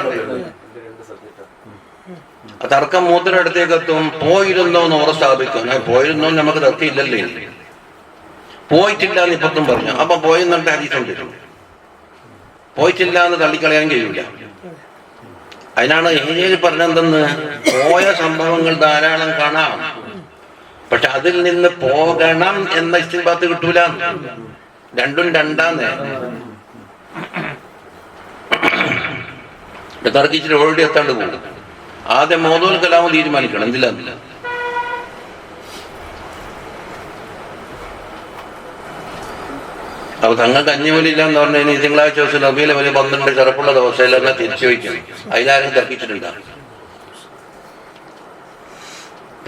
തർക്കം മൂത്തിനടുത്തേക്ക് എത്തും. പോയിരുന്നോ എന്ന് ഉറ സ്ഥാപിക്കും. പോയിരുന്നോ നമുക്ക് തർക്കമില്ലല്ലേ, പോയിട്ടില്ല എന്ന് ഇപ്പത്തും പറഞ്ഞു. അപ്പൊ പോയെന്നിട്ട് ഹദീസുണ്ട്, പോയിട്ടില്ല എന്ന് തള്ളിക്കളയാൻ കഴിയില്ല. അതിനാണ് ഏരിയയിൽ പറഞ്ഞെന്തെന്ന്, പോയ സംഭവങ്ങൾ ധാരാളം കാണാം, പക്ഷെ അതിൽ നിന്ന് പോകണം എന്ന ഇസ്തിംബാത്ത് കിട്ടൂല. രണ്ടും രണ്ടാന്നേ. തർക്കിച്ചിട്ട് ഓൾറെഡി എത്താണ്ട് പോകും. ആദ്യം മൗദൂൽ കലാമ് തീരുമാനിക്കണം എന്തില്ല. അപ്പൊ തങ്ങൾക്ക് അഞ്ഞുമൂലില്ല എന്ന് പറഞ്ഞാൽ തിങ്കളാഴ്ച ദിവസം നബിയിലെ വലിയ 12 ചെറുപ്പുള്ള ദിവസമെല്ലാം തിരിച്ചു വയ്ക്കണം. അതിലാരും തർക്കിച്ചിട്ടുണ്ടാകും.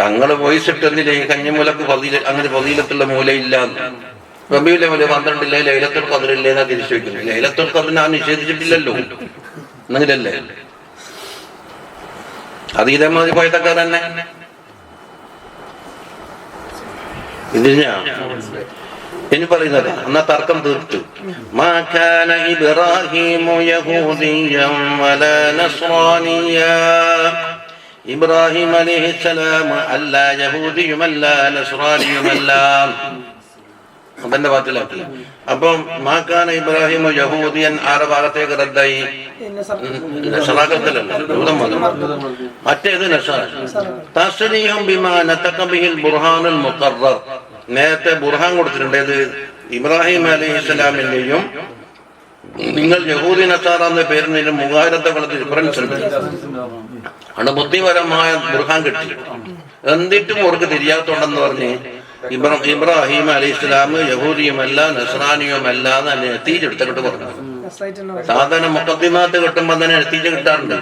തങ്ങള് വോയിസ് ഇട്ടെന്നില്ല ഈ കഞ്ഞിമൂലക്ക് അങ്ങനെ ഫദീലത്തുള്ള മൂലയില്ല. റബീഉൽ അവ്വൽ 12 ഇല്ലേ, ലൈലത്തുൽ ഖദ്ർ ഇല്ലേ എന്നാ തിരിച്ചു വയ്ക്കുന്നത്. ലൈലത്തുൽ ഖദ്ർ ഞാൻ നിഷേധിച്ചിട്ടില്ലല്ലോ എന്നെങ്കിലല്ലേ. അത് ഇതേമാതിരി പോയതൊക്കെ തന്നെ ഇതിനാ ഇനി പറയുന്നത്. എന്നാ തർക്കം തീർത്തു. മാ കാന ഇബ്രാഹീമു യഹൂദിയ്യൻ വലാ നസ്റാനിയ്യാ, ഇബ്രാഹിം അലൈഹിസ്സലാം അല്ല യഹൂദിയുമല്ല നസ്റാനിയുമല്ല. അതെന്റെ ഭാഗത്തിലാക്കി. അപ്പം മാക്കാന ഇബ്രാഹിം യഹൂദിയൻ ആറ് ഭാഗത്തേക്ക് റദ്ദായി. നസ്രാക്കത്തല്ലല്ലോ, ജൂതം മതം. മറ്റേത് നസ്രാൻ. തസ്രീഹും ബിമാ നതഖ ബിഹിൽ ബുർഹാനുൽ മുഖറർ, നേരത്തെ ബുർഹാൻ കൊടുത്തിട്ടുണ്ട്. ഇത് ഇബ്രാഹിം അലൈഹിസ്സലാമിന്റെയും നിങ്ങൾ യഹൂദി നസാറ എന്ന പേരിന് മുഖാരത്തകളത്ത് ഡിഫറൻസ് ഉണ്ട്. അവിടെ ബുദ്ധിപരമായ ബുർഹാൻ കിട്ടി. എന്നിട്ടും അവർക്ക് തിരിയാത്തോണ്ടെന്ന് പറഞ്ഞ് ഇബ്രാഹിം അലൈഹിസ്സലാം യഹൂദിയുമല്ല നസ്രാനിയുമല്ല എന്ന് തന്നെ എത്തിച്ചെടുത്തിട്ട് പറഞ്ഞു. സാധാരണ മുഖദ്ദിമാത്ത് കിട്ടുമ്പോ തന്നെ എത്തിച്ച് കിട്ടാറുണ്ട്.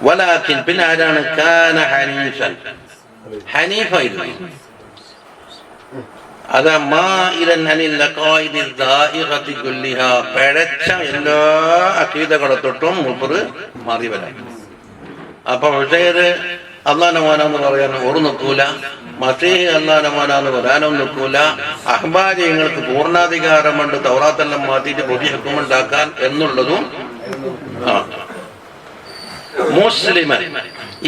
വലാകിൻ, പിന്നെ ആരാണ്? കാന ഹനീഫൻ, ഹനീഫായിരുന്നു. അതാ പിഴച്ച എല്ലാ അഖീദകളെ തൊട്ടും മൂപ്പർ മാറി വരാം. അപ്പൊ ഉസൈർ അള്ളാന്റെ മോനാന്ന് പറയാൻ ഓറ് നിൽക്കൂല, മസീഹ് അള്ളാന്റെ മോനാന്ന് പറയാനും നിൽക്കൂല. അഹ്ബാരിങ്ങൾക്ക് പൂർണ്ണാധികാരമുണ്ട് തൗറാത്തെല്ലാം മാറ്റിയിട്ട് പുതിയ ഹുക്കുമുണ്ടാക്കാൻ എന്നുള്ളതും. മുസ്ലിമൻ,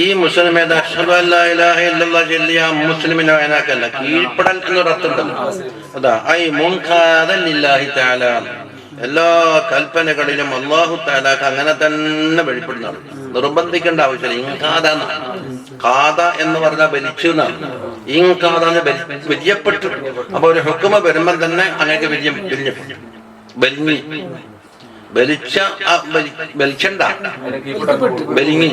ഈ മുസ്ലിമേ അഷ്ഹദു അല്ലാ ഇലാഹ ഇല്ലല്ലാഹ് ചൊല്ലിയ മുസ്ലിമിനെ വയനാക്കല്ല, കീഴ്പ്പെടൽ എന്നൊരർത്ഥമുണ്ടല്ലോ. അതാ ഐ മുൻഖാദൻ ലില്ലാഹി തആല, എല്ലാ കൽപ്പനകളിലും അല്ലാഹു തആലാക്ക് അങ്ങനെ തന്നെ വെളിപ്പെടുന്നതാണ്, നിർബന്ധിക്കേണ്ട ആവശ്യമില്ല. ഇൻഖാദ, ഖാദ എന്ന് പറഞ്ഞാൽ ബലിച്ചു എന്നാണ്. ഇൻഖാദ ബലിയപ്പെട്ടു. അപ്പൊ ഒരു ഹുക്കുമ വരുമ്പം തന്നെ അങ്ങനെ ബലിഞ്ഞി, ബലിച്ച ബലിച്ചണ്ട, ബലിങ്ങി.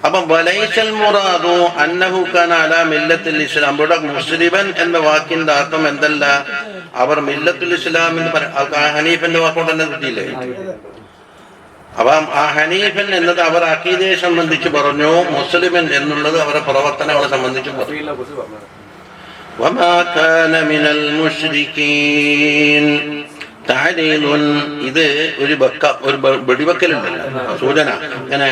അപ്പൊ വലൈസൽ മുറാദു അന്നഹു കാന അലാ മില്ലത്തിൽ ഇസ്ലാം. ഇവിടെ മുസ്ലിമൻ എന്ന വാക്കിന്റെ അർത്ഥം എന്തല്ല, അവർ മില്ലത്തുൽ ഇസ്ലാം എന്ന് ഹനീഫന്റെ വാക്കോട് തന്നെ കിട്ടിയില്ലേ. അപ്പം ആ ഹനീഫൻ എന്നത് അവർ അഖീദയെ സംബന്ധിച്ച് പറഞ്ഞു, മുസ്ലിമൻ എന്നുള്ളത് അവരുടെ പ്രവർത്തനങ്ങളെ സംബന്ധിച്ച് പറഞ്ഞു. വമാ കാന മിനൽ മുശ്രിക്കീൻ, ഇത് ഒരു വെടിവെക്കലുണ്ടല്ലോ, സൂചന. ഇങ്ങനെ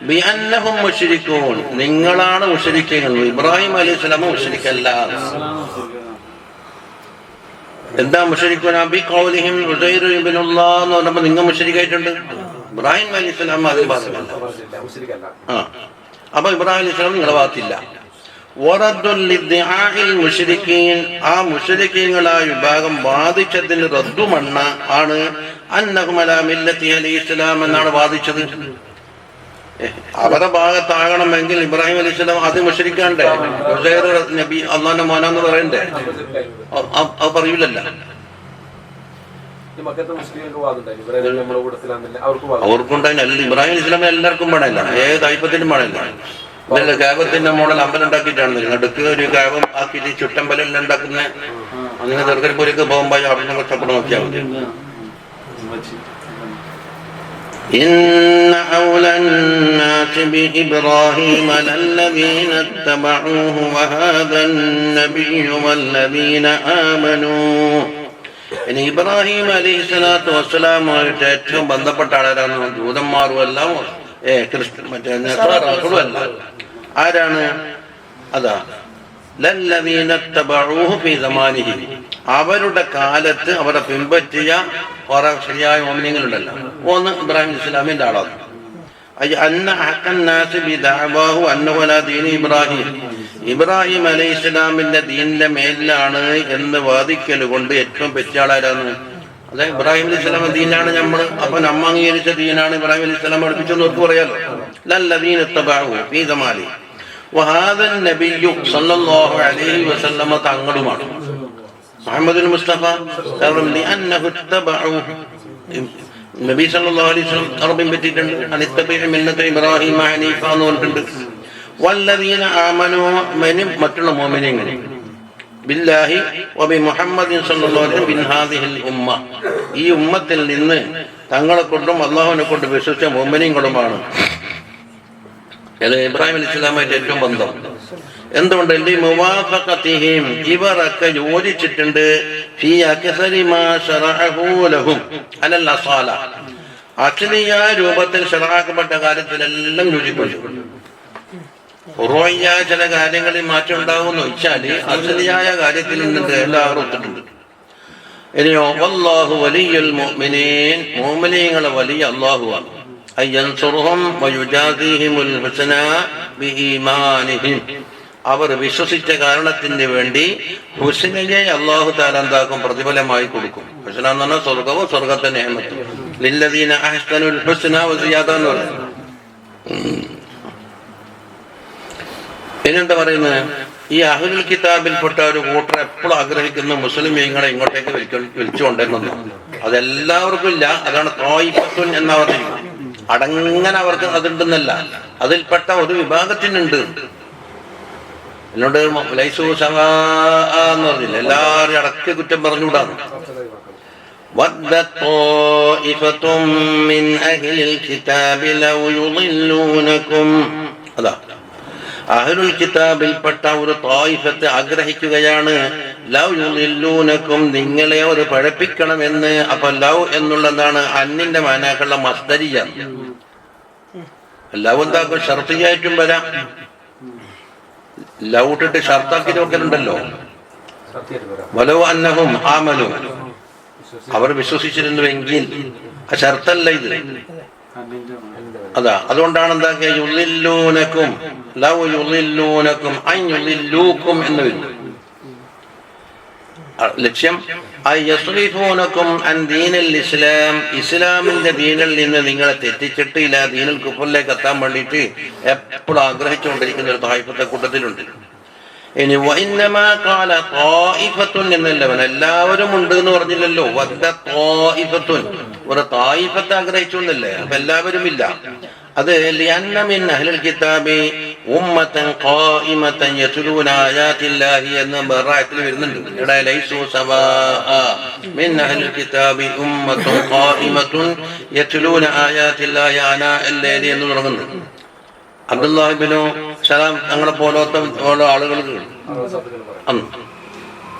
ബിഅന്നഹും മുശ്രിക്കൂൻ, നിങ്ങളാണ് മുശ്രിക്കീങ്ങൾ. ഇബ്രാഹിം അലൈഹിസ്സലാം മുശ്രിക്കല്ല. എന്താ മുശ്രിക്കൂന? ബിഖൗലിഹിം ഉസൈർ ഇബ്നുല്ലാഹ് എന്ന് പറഞ്ഞപ്പോൾ നിങ്ങൾ മുശ്രിക്കായിട്ടുണ്ട്. ഇബ്രാഹിം അലൈഹിസ്സലാം അതിൽ പറഞ്ഞില്ല. അപ്പൊ ഇബ്രാഹിം അലൈഹിസ്സലാം നിങ്ങളെ ഭാഗത്തില്ല. ആ മുശ്രിക്കീങ്ങളായ വിഭാഗം വാദിച്ചതിന് റദ്ദുമണ്ണ ആണ് അന്നഹും അലാ മില്ലത്തി അലൈഹിസ്സലാം എന്നാണ് വാദിച്ചത്. അവരുടെ ഭാഗത്താകണമെങ്കിൽ ഇബ്രാഹിം അലൈഹിസ്സലാം അത് മുശ്രിക്കാണ്ടേ, ഉസൈർ നബി അള്ളാന്റെ മോനാന്ന് പറയണ്ടേ? അത് പറയൂലല്ലോ. അവർക്കുണ്ടായില്ല. ഇബ്രാഹിം അലൈഹിസ്സലാം എല്ലാവർക്കും വേണമല്ല, ഏത് കൈപ്പത്തിനും വേണമല്ല. ഇതല്ല കാബത്തിന്റെ മോഡൽ അമ്പലം ഉണ്ടാക്കിയിട്ടാണ്. നടുക്ക് ഒരു കാബം ആക്കിയിട്ട് ചുറ്റമ്പലം ഉണ്ടാക്കുന്ന, അങ്ങനെ ദർഗപ്പൂരൊക്കെ പോകുമ്പോ അവിടെ കഷ്ടപ്പെട്ട് നോക്കിയാൽ മതി. ഇന്ന ഔലൻ നാസി ബിഇബ്രാഹീമ ലല്ലദീന ഇത്തബഊഹു വഹാദൻ നബിയ്യു വല്ലദീന ആമനൂ. ഇനി ഇബ്രാഹിം അലൈഹിസ്സലാത്തു വസ്സലാമുമായിട്ട് ഏറ്റവും ബന്ധപ്പെട്ട ആളാരാണ്? ജൂതന്മാരുമല്ല, മറ്റേ നസാറാക്കളുമല്ല. ആരാണ്? അതാ ലല്ലദീന ഇത്തബഊഹു ഫീ സമാനിഹി, അവരുടെ കാലത്ത് അവരെ പിൻപറ്റിയ കുറെ ശരിയായ മോമിനിയങ്ങളുണ്ടല്ലോ. ഒന്ന് ഇബ്രാഹിം ഇസ്ലാമിന്റെ ആളാണ്. ഇബ്രാഹിം അലൈഹി ഇസ്ലാമിന്റെ ദീനിന്റെ മേലിലാണ് എന്ന് വാദിക്കൽ കൊണ്ട് ഏറ്റവും പെറ്റാളാരാണ്? അതെ, ഇബ്രാഹിം അലൈഹി സ്വലാം ദീനാണ് നമ്മള്. അപ്പൊ നമ്മ അംഗീകരിച്ച ദീനാണ് ഇബ്രാഹിം അലൈഹി സ്വലാം പഠിപ്പിച്ചെന്ന് ഓർക്ക് പറയാലോ. ലല്ലദീന ഇത്തബഊഹു ഫീ സമാനി വഹാദൻ നബിയ്യു സല്ലല്ലാഹു അലൈഹി വസല്ലമ തങ്ങളുമാണ്. മുഹമ്മദുൽ മുസ്തഫ ലിഅന്നഹു ഇത്തബഊഹു, നബി സല്ലല്ലാഹു അലൈഹി വസല്ലം അറബിൻ പറ്റിയിട്ടുണ്ട്. അനിത്തബിഉ മില്ലത ഇബ്രാഹിം ഹനീഫ എന്ന് പറഞ്ഞിട്ടുണ്ട്. വല്ലദീന ആമനൂ, മറ്റുള്ള മുഅ്മിനീങ്ങൾ ബില്ലാഹി വബി മുഹമ്മദിൻ സല്ലല്ലാഹു അലൈഹി വസല്ലം മിൻ ഹാദിഹിൽ ഉമ്മ, ഈ ഉമ്മത്തിൽ നിന്ന് തങ്ങളെ കൊണ്ടും അല്ലാഹുവിനെ കൊണ്ട് വിശ്വസിച്ച മുഅ്മിനീങ്ങളുമാണ്. ഇബ്രാഹിം അലൈഹി സ്വലാമായിട്ട് ഏറ്റവും ബന്ധം. എന്തുകൊണ്ട്? ലിമുവാഫഖതിഹിം, ഇവരൊക്കെ യോജിച്ചിട്ടുണ്ട് ഫീ അക്സരി മാ ശറഅഹു ലഹും അലൽ അസാല, അസ്ലിയായ രൂപത്തിൽ ശറഅക്കപ്പെട്ട കാര്യത്തിലെല്ലാം യോജിക്കുന്നു. ഫുറൂഇയായ ചില കാര്യങ്ങളിൽ മാറ്റം ഉണ്ടാകുമെന്ന് വെച്ചാൽ അസ്ലിയായ കാര്യത്തിൽ നിന്നിട്ട് എല്ലാവരും ഒത്തിട്ടുണ്ട്. ഇനിയോ വല്ലാഹു വലിയുൽ മുഅ്മിനീൻ, മുഅ്മിനീങ്ങളെ വലിയ അല്ലാഹുവാണ്. അയ്യൻസുറുഹും വയുജാസിഹിമുൽ ഹുസ്നാ ബിഈമാനിഹിം, അവർ വിശ്വസിച്ച കാരണത്തിന് വേണ്ടി ഹുസ്നയെ അല്ലാഹു തആല എന്താക്കും? പ്രതിഫലമായി കൊടുക്കും. ഹുസ്ന എന്ന് പറഞ്ഞാൽ സ്വർഗവും സ്വർഗത്തിന്റെ നിഅമത്തും. ലില്ലദീന അഹ്സനുൽ ഹുസ്ന വസിയാദ എന്ന് പറയും. പിന്നെന്താ പറയുന്നത്? ഈ അഹ്ലുൽ കിതാബിൽപ്പെട്ട ഒരു കൂട്ടർ എപ്പോഴും ആഗ്രഹിക്കുന്ന മുസ്ലിമീങ്ങളെ ഇങ്ങോട്ടേക്ക് വിളിച്ചുകൊണ്ടിരുന്നു. അതെല്ലാവർക്കും ഇല്ല. അതാണ് ത്വായിഫത്തുൻ എന്ന് പറഞ്ഞിരിക്കുന്നത്. അടങ്ങനെ അവർക്ക് അതുണ്ടെന്നല്ല, അതിൽപ്പെട്ട ഒരു വിഭാഗത്തിനുണ്ട്. എന്നോട് ലൈസു സവാ എന്ന് പറഞ്ഞില്ല, എല്ലാവരും അടക്കി കുറ്റം പറഞ്ഞുകൂടാണ്. അതാ അഹ്ലുൽ കിതാബിൽപ്പെട്ട ഒരു ത്വായിഫത്ത് ആഗ്രഹിക്കുകയാണ്, ലൗ യുളില്ലൂനക്കും, നിങ്ങളെ ഒരു പഴപ്പിക്കണമെന്ന്. അപ്പൊ ലൗ എന്നുള്ളതാണ് അന്നിന്റെ മാനാക്കുള്ള മസ്ദരിയാണ്. ലവ് എന്താക്കും ഷർത്തിയായിട്ടും വരാം. ലവ് ഇട്ടിട്ട് ഷർത്താക്കി നോക്കലുണ്ടല്ലോ. വലോ അന്നഹും ആമനു, അവർ വിശ്വസിച്ചിരുന്നുവെങ്കിൽ ആ ഷർത്തല്ല ഇത്. അതാ, അതുകൊണ്ടാണ് എന്താക്കിയ യുളില്ലൂനക്കും ലവ് യുളില്ലൂനക്കും അൻ യുളില്ലൂക്കും എന്ന് വരുന്നു. ലക്ഷ്യം യസ്രിഫൂനക്കും അൻ ദീനൽ ഇസ്ലാം, ഇസ്ലാമിന്റെ ദീനിൽ നിന്ന് നിങ്ങളെ തെറ്റിച്ചിട്ട് ഇല്ല ദീനുൽ കുഫറിലേക്ക് എത്താൻ വേണ്ടിയിട്ട് എപ്പോഴും ആഗ്രഹിച്ചുകൊണ്ടിരിക്കുന്ന ഒരു തായിഫത്തെ കൂട്ടത്തിലുണ്ട്. ഇനി വഇന്നമാ ഖാല ത്വായിഫത്തുൻ എന്നല്ലവൻ, എല്ലാവരും ഉണ്ട് എന്ന് പറഞ്ഞില്ലല്ലോ. വദ്ദ ത്വായിഫത്തുൻ, ഒരു തായിഫത്തെ ആഗ്രഹിച്ചു എന്നല്ലേ. അപ്പൊ എല്ലാവരും ഇല്ല. അത് ലിഅന്ന മിൻ അഹ്ലിൽ കിതാബി ഉമ്മതൻ ഖായിമതൻ യത്ലൂന ആയാതില്ലാഹി എന്ന ബറാഅത്തിൽ വരുന്നുണ്ട്. ഇവിടെ ലൈസു സവാഅ മിൻ അഹ്ലിൽ കിതാബി ഉമ്മതൻ ഖായിമതൻ യത്ലൂന ആയാതില്ലാഹി ആനാ അൽ-ലൈലി എന്ന് തുടങ്ങുന്നു. അബ്ദുല്ലാഹി ഇബ്നു സലാം തങ്ങളെ പോലത്തെ ഓരോ ആളുകൾക്ക്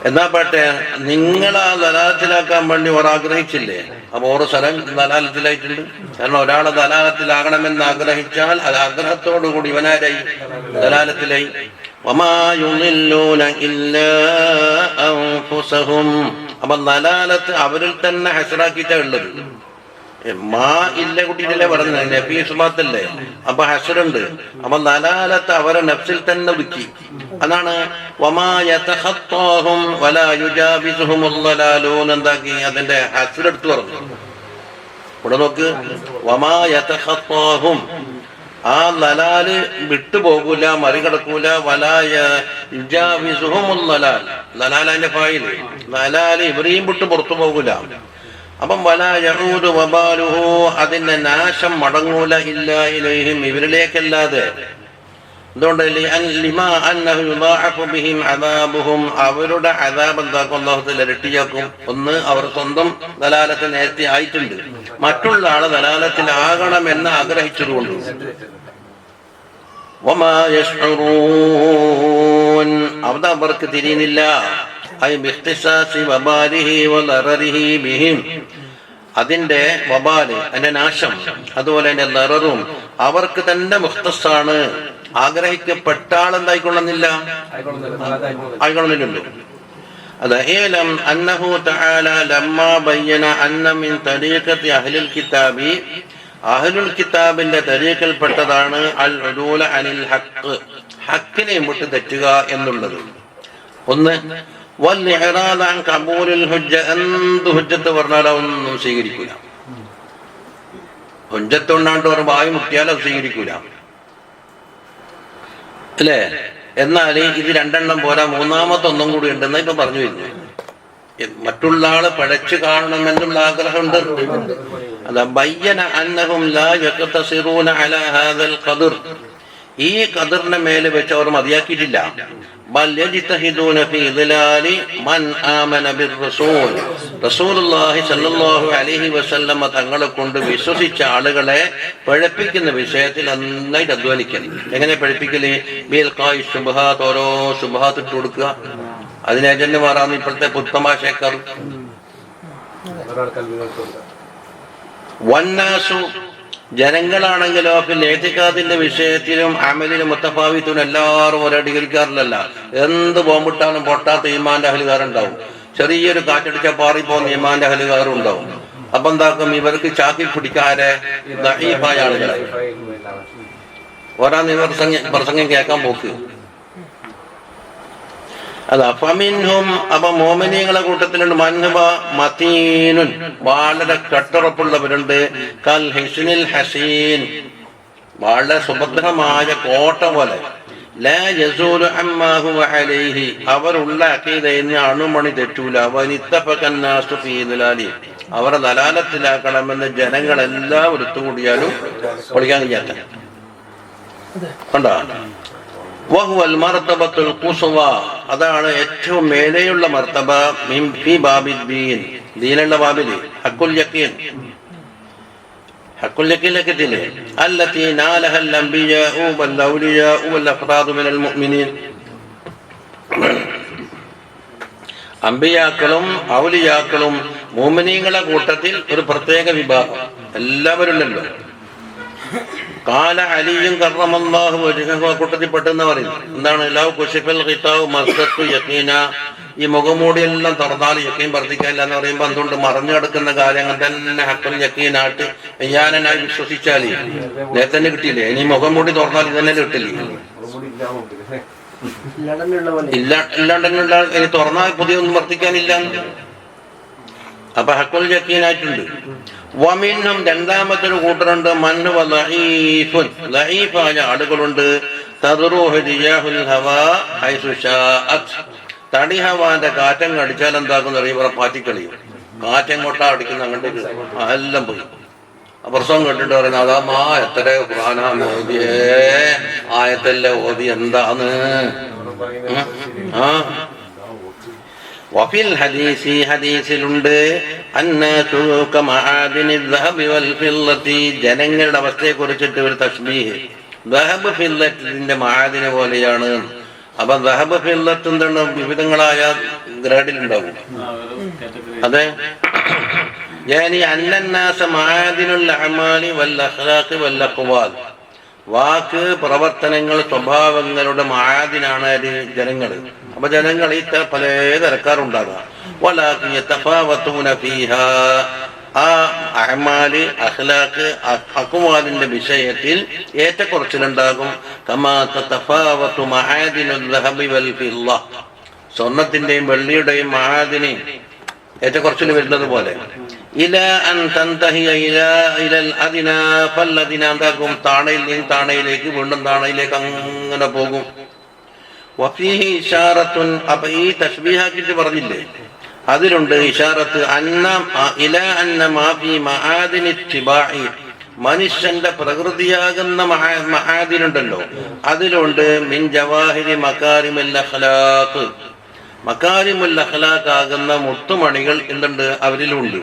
എന്നാ പാട്ടെ നിങ്ങളാ ദലാലത്തിലാക്കാൻ വേണ്ടി ഒരാഗ്രഹിച്ചില്ലേ? അപ്പൊ ഓരോ സ്ഥലം ദലാലത്തിലായിട്ടുണ്ട്. കാരണം ഒരാളെ ദലാലത്തിലാകണമെന്ന് ആഗ്രഹിച്ചാൽ അത് ആഗ്രഹത്തോടുകൂടി ഇവനാരായി ദലാലത്തിലായി. വമാ യുളില്ലൂന ഇല്ലാ അൻഫുസഹും, അപ്പൊ ദലാലത്ത് അവരിൽ തന്നെ ഹസ്റാക്കിയിട്ടാ ഉള്ളത്. മാ ഇല്ല കുട്ടിയിലല്ലേ പറഞ്ഞത്, നഫീ സുബാത്തല്ലേ. അപ്പൊ ഹസ്റുണ്ട്. അപ്പൊ ദലാലത്ത് അവരെ നഫ്സിൽ തന്നെ ഒതുക്കി. അതാണ് വമാ യതഖത്താഹും വലാ യുജാബിസുഹും അൽ-ദലാലൂൻ എന്താക്കി അതിന്റെ ഹസ്ർ എടുത്തു പറഞ്ഞു. ഇവിടെ നോക്ക്, വമാ യതഖത്താഹും, ആ ദലാല് വിട്ടുപോകൂല, മറികടക്കൂല. വലാ യുജാബിസുഹും അൽ-ദലാൽ, ദലാലിന്റെ ഫായിൽ ദലാല് ഇവരെയും വിട്ട് പുറത്തു പോകൂല. അപ്പം വലാ യഊദു വബാലുഹു, അതിന്റെ നാശം മടങ്ങൂല ഇല്ലാ ഇലൈഹിം, ഇവരിലേക്കല്ലാതെ. എന്തുകൊണ്ട്? ലിമാ അന്നഹു യുദാഅഫു ബിഹിം അദാബുഹും, അവരുടെ അദാബ് എന്താക്കും അല്ലാഹു തആല ഇരട്ടിയാക്കും. ഒന്ന്, അവർ സ്വന്തം ദലാലത്തിൽ നേരത്തെ ആയിട്ടുണ്ട്. മറ്റുള്ള ആള് ദലാലത്തിലാകണമെന്ന് ആഗ്രഹിച്ചതുകൊണ്ട്. വമാ യശ്ഉറൂൻ, അത് അവർക്ക് തിരിയുന്നില്ല. അതിന്റെ വബാല്, അതിന്റെ നാശം, അതുപോലെ അതിന്റെ ലററും അവർക്ക് തന്നെ മുഖ്തസാണ്. ആഗ്രഹിക്കപ്പെട്ട ആളെന്തായിക്കൊള്ളുന്നില്ല, ആയിക്കൊള്ളുന്നില്ലല്ലോ. അത് ഏലം അന്നഹു തആല ലമ്മാ ബയ്യന അന്ന മിൻ തരീഖത്തി അഹ്ലിൽ കിതാബി, അഹ്ലുൽ കിതാബിന്റെ തരീഖിൽപ്പെട്ടതാണ് അൽ ഉദൂല അനിൽ ഹഖ്, ഹക്കിനെ വിട്ട് തെറ്റുക എന്നുള്ളത്. ഒന്ന്, വൽഇറാദാൻ ഖബൂലുൽ ഹുജ്ജ, എന്ത് ഹുജ്ജത്ത് പറഞ്ഞാലും ഒന്നും സ്വീകരിക്കൂല. ഹുജ്ജത്ത് കൊണ്ടാണ്ട് ഒരു വായു മുട്ടിയാൽ അത് സ്വീകരിക്കൂല അല്ലേ. എന്നാൽ ഇത് രണ്ടെണ്ണം പോരാ, മൂന്നാമത്തെ ഒന്നും കൂടി ഉണ്ടെന്ന് ഇപ്പൊ പറഞ്ഞു വരുന്നു. മറ്റുള്ള ആള് പഴച്ചു കാണണമെന്നുള്ള ആഗ്രഹമുണ്ട്. അതാ ബയ്യന അന്നഹും ലാ യഖ്തസിറൂന അലാ ഹാദൽ ഖദർ, ഈ ഖദറിനെ മേലെ വെച്ച് അവർ മതിയാക്കിയിട്ടില്ല. ബൽ യജ്തഹിദൂന ഫീ ദിലാലി മൻ ആമന ബിർറസൂൽ, റസൂലുള്ളാഹി സ്വല്ലല്ലാഹു അലൈഹി വസല്ലം തങ്ങളെ കൊണ്ട് വിശ്വസിച്ച ആളുകളെ പഴപ്പിക്കുന്ന വിഷയത്തിൽ നന്നായിട്ട് അധ്വാനിക്കൽ. എങ്ങനെ പഴപ്പിക്കല്? ബിൽഖായി ശുബ്ഹാത്ത്, ഓരോ ശുബ്ഹാത്ത് ഇട്ട് കൊടുക്കുക. അതിനെ അജന്റ് മാറാന്ന് ഇപ്പോഴത്തെ പുത്തമാശേക്കാർ. വന്നാസു, ജനങ്ങളാണെങ്കിലോ പിന്നെ ഏത്തിക്കാദിന്റെ വിഷയത്തിലും അമലിലും മുത്തഫാവിത്തും എല്ലാവരും ഒരേ ഡിഗ്രിക്കാരിലല്ല. എന്ത് ബോംബിട്ടാലും പൊട്ടാത്ത ഈമാന്റെ അഹലുകാരുണ്ടാവും. ചെറിയൊരു കാറ്റടിച്ച പാറിപ്പോന്ന ഈമാന്റെ അഹലുകാരും ഉണ്ടാവും. അപ്പൊ എന്താക്കും? ഇവർക്ക് ചാക്കി പിടിക്കാരെ ദഈഫായ ആളുകളെ ഒരാ പ്രസംഗം കേൾക്കാൻ പോക്ക്. അതാ ഫമിൻഹും, അപ്പൊ മോമിനീങ്ങളെ കൂട്ടത്തിലുണ്ട് മൻഹബ മതീനുൻ, വളരെ കട്ടുറപ്പുള്ളവരുണ്ട്. കൽ ഹിസ്നിൽ ഹസീൻ, വളരെ സുഭദ്രമായ കോട്ട പോലെ. ലാ യസൂലു അമ്മാ ഹുവ അലൈഹി, അവരുള്ള അഖീദയിൽ നിന്ന് അണുമണി തെറ്റൂല. വനിത്തഫഖന്നാസു ഫീ ദലാലി, അവരെ ദലാലത്തിലാക്കണമെന്ന് ജനങ്ങളെല്ലാം ഒത്തുകൂടിയാലും പൊളിക്കാൻ കഴിയാത്ത കണ്ടോ. വഹുവൽ മർതബത്തുൽ ഖുസ്വ, അതാണ് ഏറ്റവും മേലെയുള്ള മർതബ. മിൻ ഫീ ബാബിൽ ദീൻ, ദീനുള്ള ബാബില് ഹഖുൽ യഖീൻ, ഹഖുൽ യഖീനിലെ അല്ലതി നാലഹൽ അംബിയാഉ വൽ ഔലിയാഉ വൽ അഫ്റാദു മിനൽ മുഅ്മിനീൻ, അംബിയാക്കളും ഔലിയാക്കളും മുഅ്മിനീങ്ങളെ കൂട്ടത്തിൽ ഒരു പ്രത്യേക വിഭാഗം, എല്ലാവരും ഉണ്ടല്ലോ. കാല അലിയും കർറമല്ലാഹു വജ്ഹഹു കൂട്ടത്തിൽപ്പെട്ടെന്ന് പറയുന്നു. എന്താണ്? ലൗ കുശിഫൽ ഖിതാഉ മസ്ദത്തു യഖീന, ഈ മുഖംമൂടിയെല്ലാം തുറന്നാൽ യഖീൻ വർദ്ധിക്കാനില്ല എന്ന് പറയുമ്പോൾ എന്തുകൊണ്ട് മറഞ്ഞു കിടക്കുന്ന കാര്യങ്ങൾ തന്നെ ഹഖുൽ യഖീനായിട്ട് ഞാനായി വിശ്വസിച്ചാൽ നേരത്തെ തന്നെ കിട്ടിയില്ലേ? ഇനി മുഖംമൂടി തുറന്നാൽ ഇതന്നെ കിട്ടില്ലേ? ഇല്ലാണ്ടെന്നുള്ള ഇനി തുറന്നാൽ പുതിയൊന്നും വർദ്ധിക്കാനില്ല. അപ്പൊ ഹഖുൽ യഖീനായിട്ടുണ്ട്. വമിന്നും രണ്ടാമത്തൊരു കൂട്ടരുണ്ട്, മൻഹുവ ലഈഫുൻ, ലഈഫായ ആളുകളുണ്ട്. തദ്റൂഹു റിയാഹുൽ ഹവാ ഹൈസു ശാഅത്, തടി ഹവാന്റെ കാറ്റങ്ങ് അടിച്ചാൽ എന്താക്കുന്ന അറിയുമ്പോൾ പാറ്റിക്കളിയും. കാറ്റെങ്ങോട്ടാ അടിക്കുന്ന അങ്ങോട്ടേക്ക് എല്ലാം പോയി. പ്രസവം കേട്ടിട്ട് പറയുന്നത് അതാ എത്ര ഖുർആനാ ഓതിയേ, ആയത്തല്ലേ ഓതി എന്താന്ന്. വഫിൽ ഹദീസി, ഹദീസിലുണ്ട്, അന്നാസു കമആദിനിൽ ദഹബി വൽ ഫില്ലത്തി, ജനങ്ങളുടെ അവസ്ഥയെ കുറിച്ചിട്ട് ഒരു തശ്ബീഹ്. ദഹബ് ഫില്ലത്തിന്റെ മആദിനെ പോലെയാണ്. അപ്പൊ ദഹബ് ഫില്ലത്ത് എന്താണ്? വിവിധങ്ങളായ ഗ്രേഡിലുണ്ടാവും. അതെ, യാനി അന്നന്നാസ മആദിനുൽ അഅമാലി വൽ അഖ്ലാഖി വൽ അഖ്വാൽ, വാക്ക്, പ്രവർത്തനങ്ങൾ, സ്വഭാവങ്ങളുടെ മആദിനാണ് ജനങ്ങൾ. അപ്പൊ ജനങ്ങൾ ഈ പല തരക്കാരുണ്ടാകാം. വലാകിൻ യതഫാവതൂന ഫീഹാ, ആ അഅമാല്, അഖ്ലാഖ്, അഖ്വാലിന്റെ വിഷയത്തിൽ ഏറ്റക്കുറച്ചിലുണ്ടാകും. കമാ തതഫാവതു മആദിനുൽ ദഹബി വൽ ഫില്ല, സ്വർണത്തിന്റെയും വെള്ളിയുടെയും മആദിനെ ഏറ്റക്കുറച്ചിൽ വരുന്നത് പോലെ. ഇലാ അൻ തൻതഹിയ ഇലൽ അദ്നാ ഫല്ലദ്നാ, എന്താകും? താണയിൽ നിന്ന് താണയിലേക്ക്, വീണ്ടും താണയിലേക്ക് അങ്ങനെ പോകും. വഫീഹി ഇശാറത്തുൻ, അപ്പൊ ഈ തശ്ബീഹാക്കിട്ട് പറഞ്ഞില്ലേ, അതിലുണ്ട് ഇശാറത്ത്. ഇലാ അന്ന മാ ഫീ മആദിനി ഇത്തിബാഇ, മനുഷ്യന്റെ പ്രകൃതിയാകുന്ന മആദിനുണ്ടല്ലോ, അതിലുണ്ട് മിൻ ജവാഹിരി മകാരിമുൽ അഖ്ലാഖ്, മകാരിമുൽ അഖ്ലാഖ് ആകുന്ന മുത്തുമണികൾ എന്തുണ്ട്? അവരിലുണ്ട്.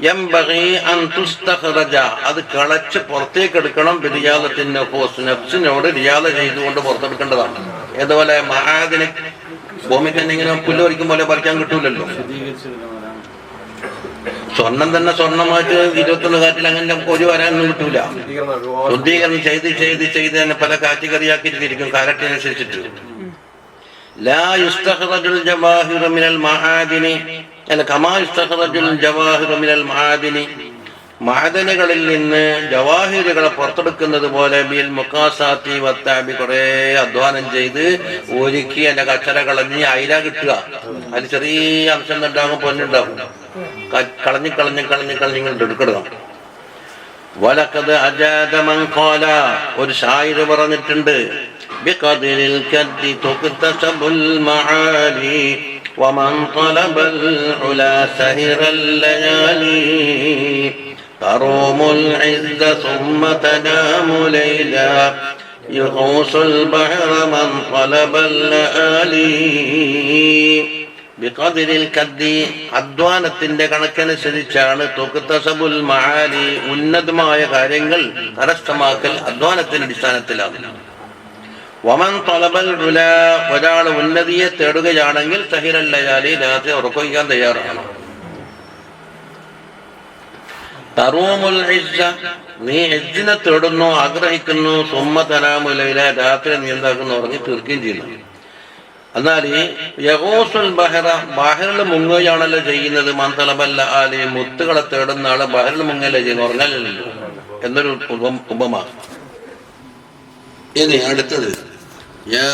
യംബഗി അൻ തുസ്തഖറജ, അത് കളച്ച് പുറത്തേക്ക് എടുക്കണം. ബിരിയാദത്തിൻ നഫ്സ്, നഫ്സിനോട് റിയാദ ചെയ്തുകൊണ്ട് പുറത്തെടുക്കേണ്ടതാണ്. ഏതുപോലെ മആദിനെ ഭൂമി തന്നെ ഇങ്ങനെ പുല്ലൊരിക്കും പോലെ പറിക്കാൻ കിട്ടൂലല്ലോ. സ്വർണം തന്നെ സ്വർണ്ണമായിട്ട് 21 കാറ്റിൽ അങ്ങനെ ഒരു വരാനൊന്നും കിട്ടൂല. ശുദ്ധീകരണം ചെയ്ത് ചെയ്ത് ചെയ്ത് തന്നെ പല കാറ്റഗറിയാക്കിയിട്ടിരിക്കും കാലത്തിനനുസരിച്ചിട്ട്. ലാ യുസ്തഖറജുൽ ജവാഹിറു മിനൽ മആദിനി, അല്ല കമാ യുസ്തഖറജുൽ ജവാഹിറു മിനൽ മആദിനി, മഅദനുകളിൽ നിന്ന് ജവാഹിറുകളെ പുറത്തെടുക്കുന്നത് പോലെ ബിൽ മുഖാസാത്തി വത്താബി, കുറെ അധ്വാനം ചെയ്ത് ഒരുക്കി അതിന്റെ കച്ചറ കളഞ്ഞ് അയില കിട്ടുക. അതിൽ ചെറിയ അംശം ഉണ്ടാകും, പൊന്നുണ്ടാകും. കളഞ്ഞ് കളഞ്ഞ് കളഞ്ഞ് കളഞ്ഞ് ഇങ്ങോട്ട് എടുക്കണം. വലഖദ് അജാദ മൻ ഖാല, ഒരു ശായിർ പറഞ്ഞിട്ടുണ്ട്, ബിഖദ്രിൽ കദ്ദി തുക്തസബുൽ മആലി വമൻ ത്വലബൽ ഉലാ സഹിറൽ ലയാലി തറൂമുൽ ഇസ്സ സുമ്മ തനാമു ലൈലാ യുഗൂസുൽ ബഹ്റ മൻ ത്വലബൽ ലയാലി. ബിഖദ്രിൽ കദ്ദി, അധ്വാനത്തിന്റെ കണക്കനുസരിച്ചാണ്. തുക്തസബുൽ മആലി, ഉന്നതമായ കാര്യങ്ങൾ കരസ്ഥമാക്കൽ അധ്വാനത്തിന്റെ അടിസ്ഥാനത്തിലാണ്. വമൻ ത്വലബൽ ഉലാ, ഒരാൾ ഉന്നതിയെ തേടുകയാണെങ്കിൽ സഹിറൽ ലയാലി, രാത്രി ഉറക്കൊഴിക്കാൻ തയ്യാറാണ്. തറൂമുൽ ഇസ്സ, നീ ഇജ്ജിനെ തേടുന്നു, ആഗ്രഹിക്കുന്നു. സുമ്മ തനാമു ലൈല, രാത്രി നീ എന്താക്കുന്നു? ഉറങ്ങി തീർക്കുകയും ചെയ്യുന്നു. എന്നാൽ യഗൂസുൽ ബഹറ, ബഹറിൽ മുങ്ങുകയാണല്ലോ ചെയ്യുന്നത്. മൻ ത്വലബൽ ലയാലി, മുത്തുകളെ തേടുന്ന ആള് ബഹറിൽ മുങ്ങല്ലേ ചെയ്യുന്നു, ഉറങ്ങലല്ലോ എന്നൊരു ഉപമ. ഇനി അടുത്തത്, യാ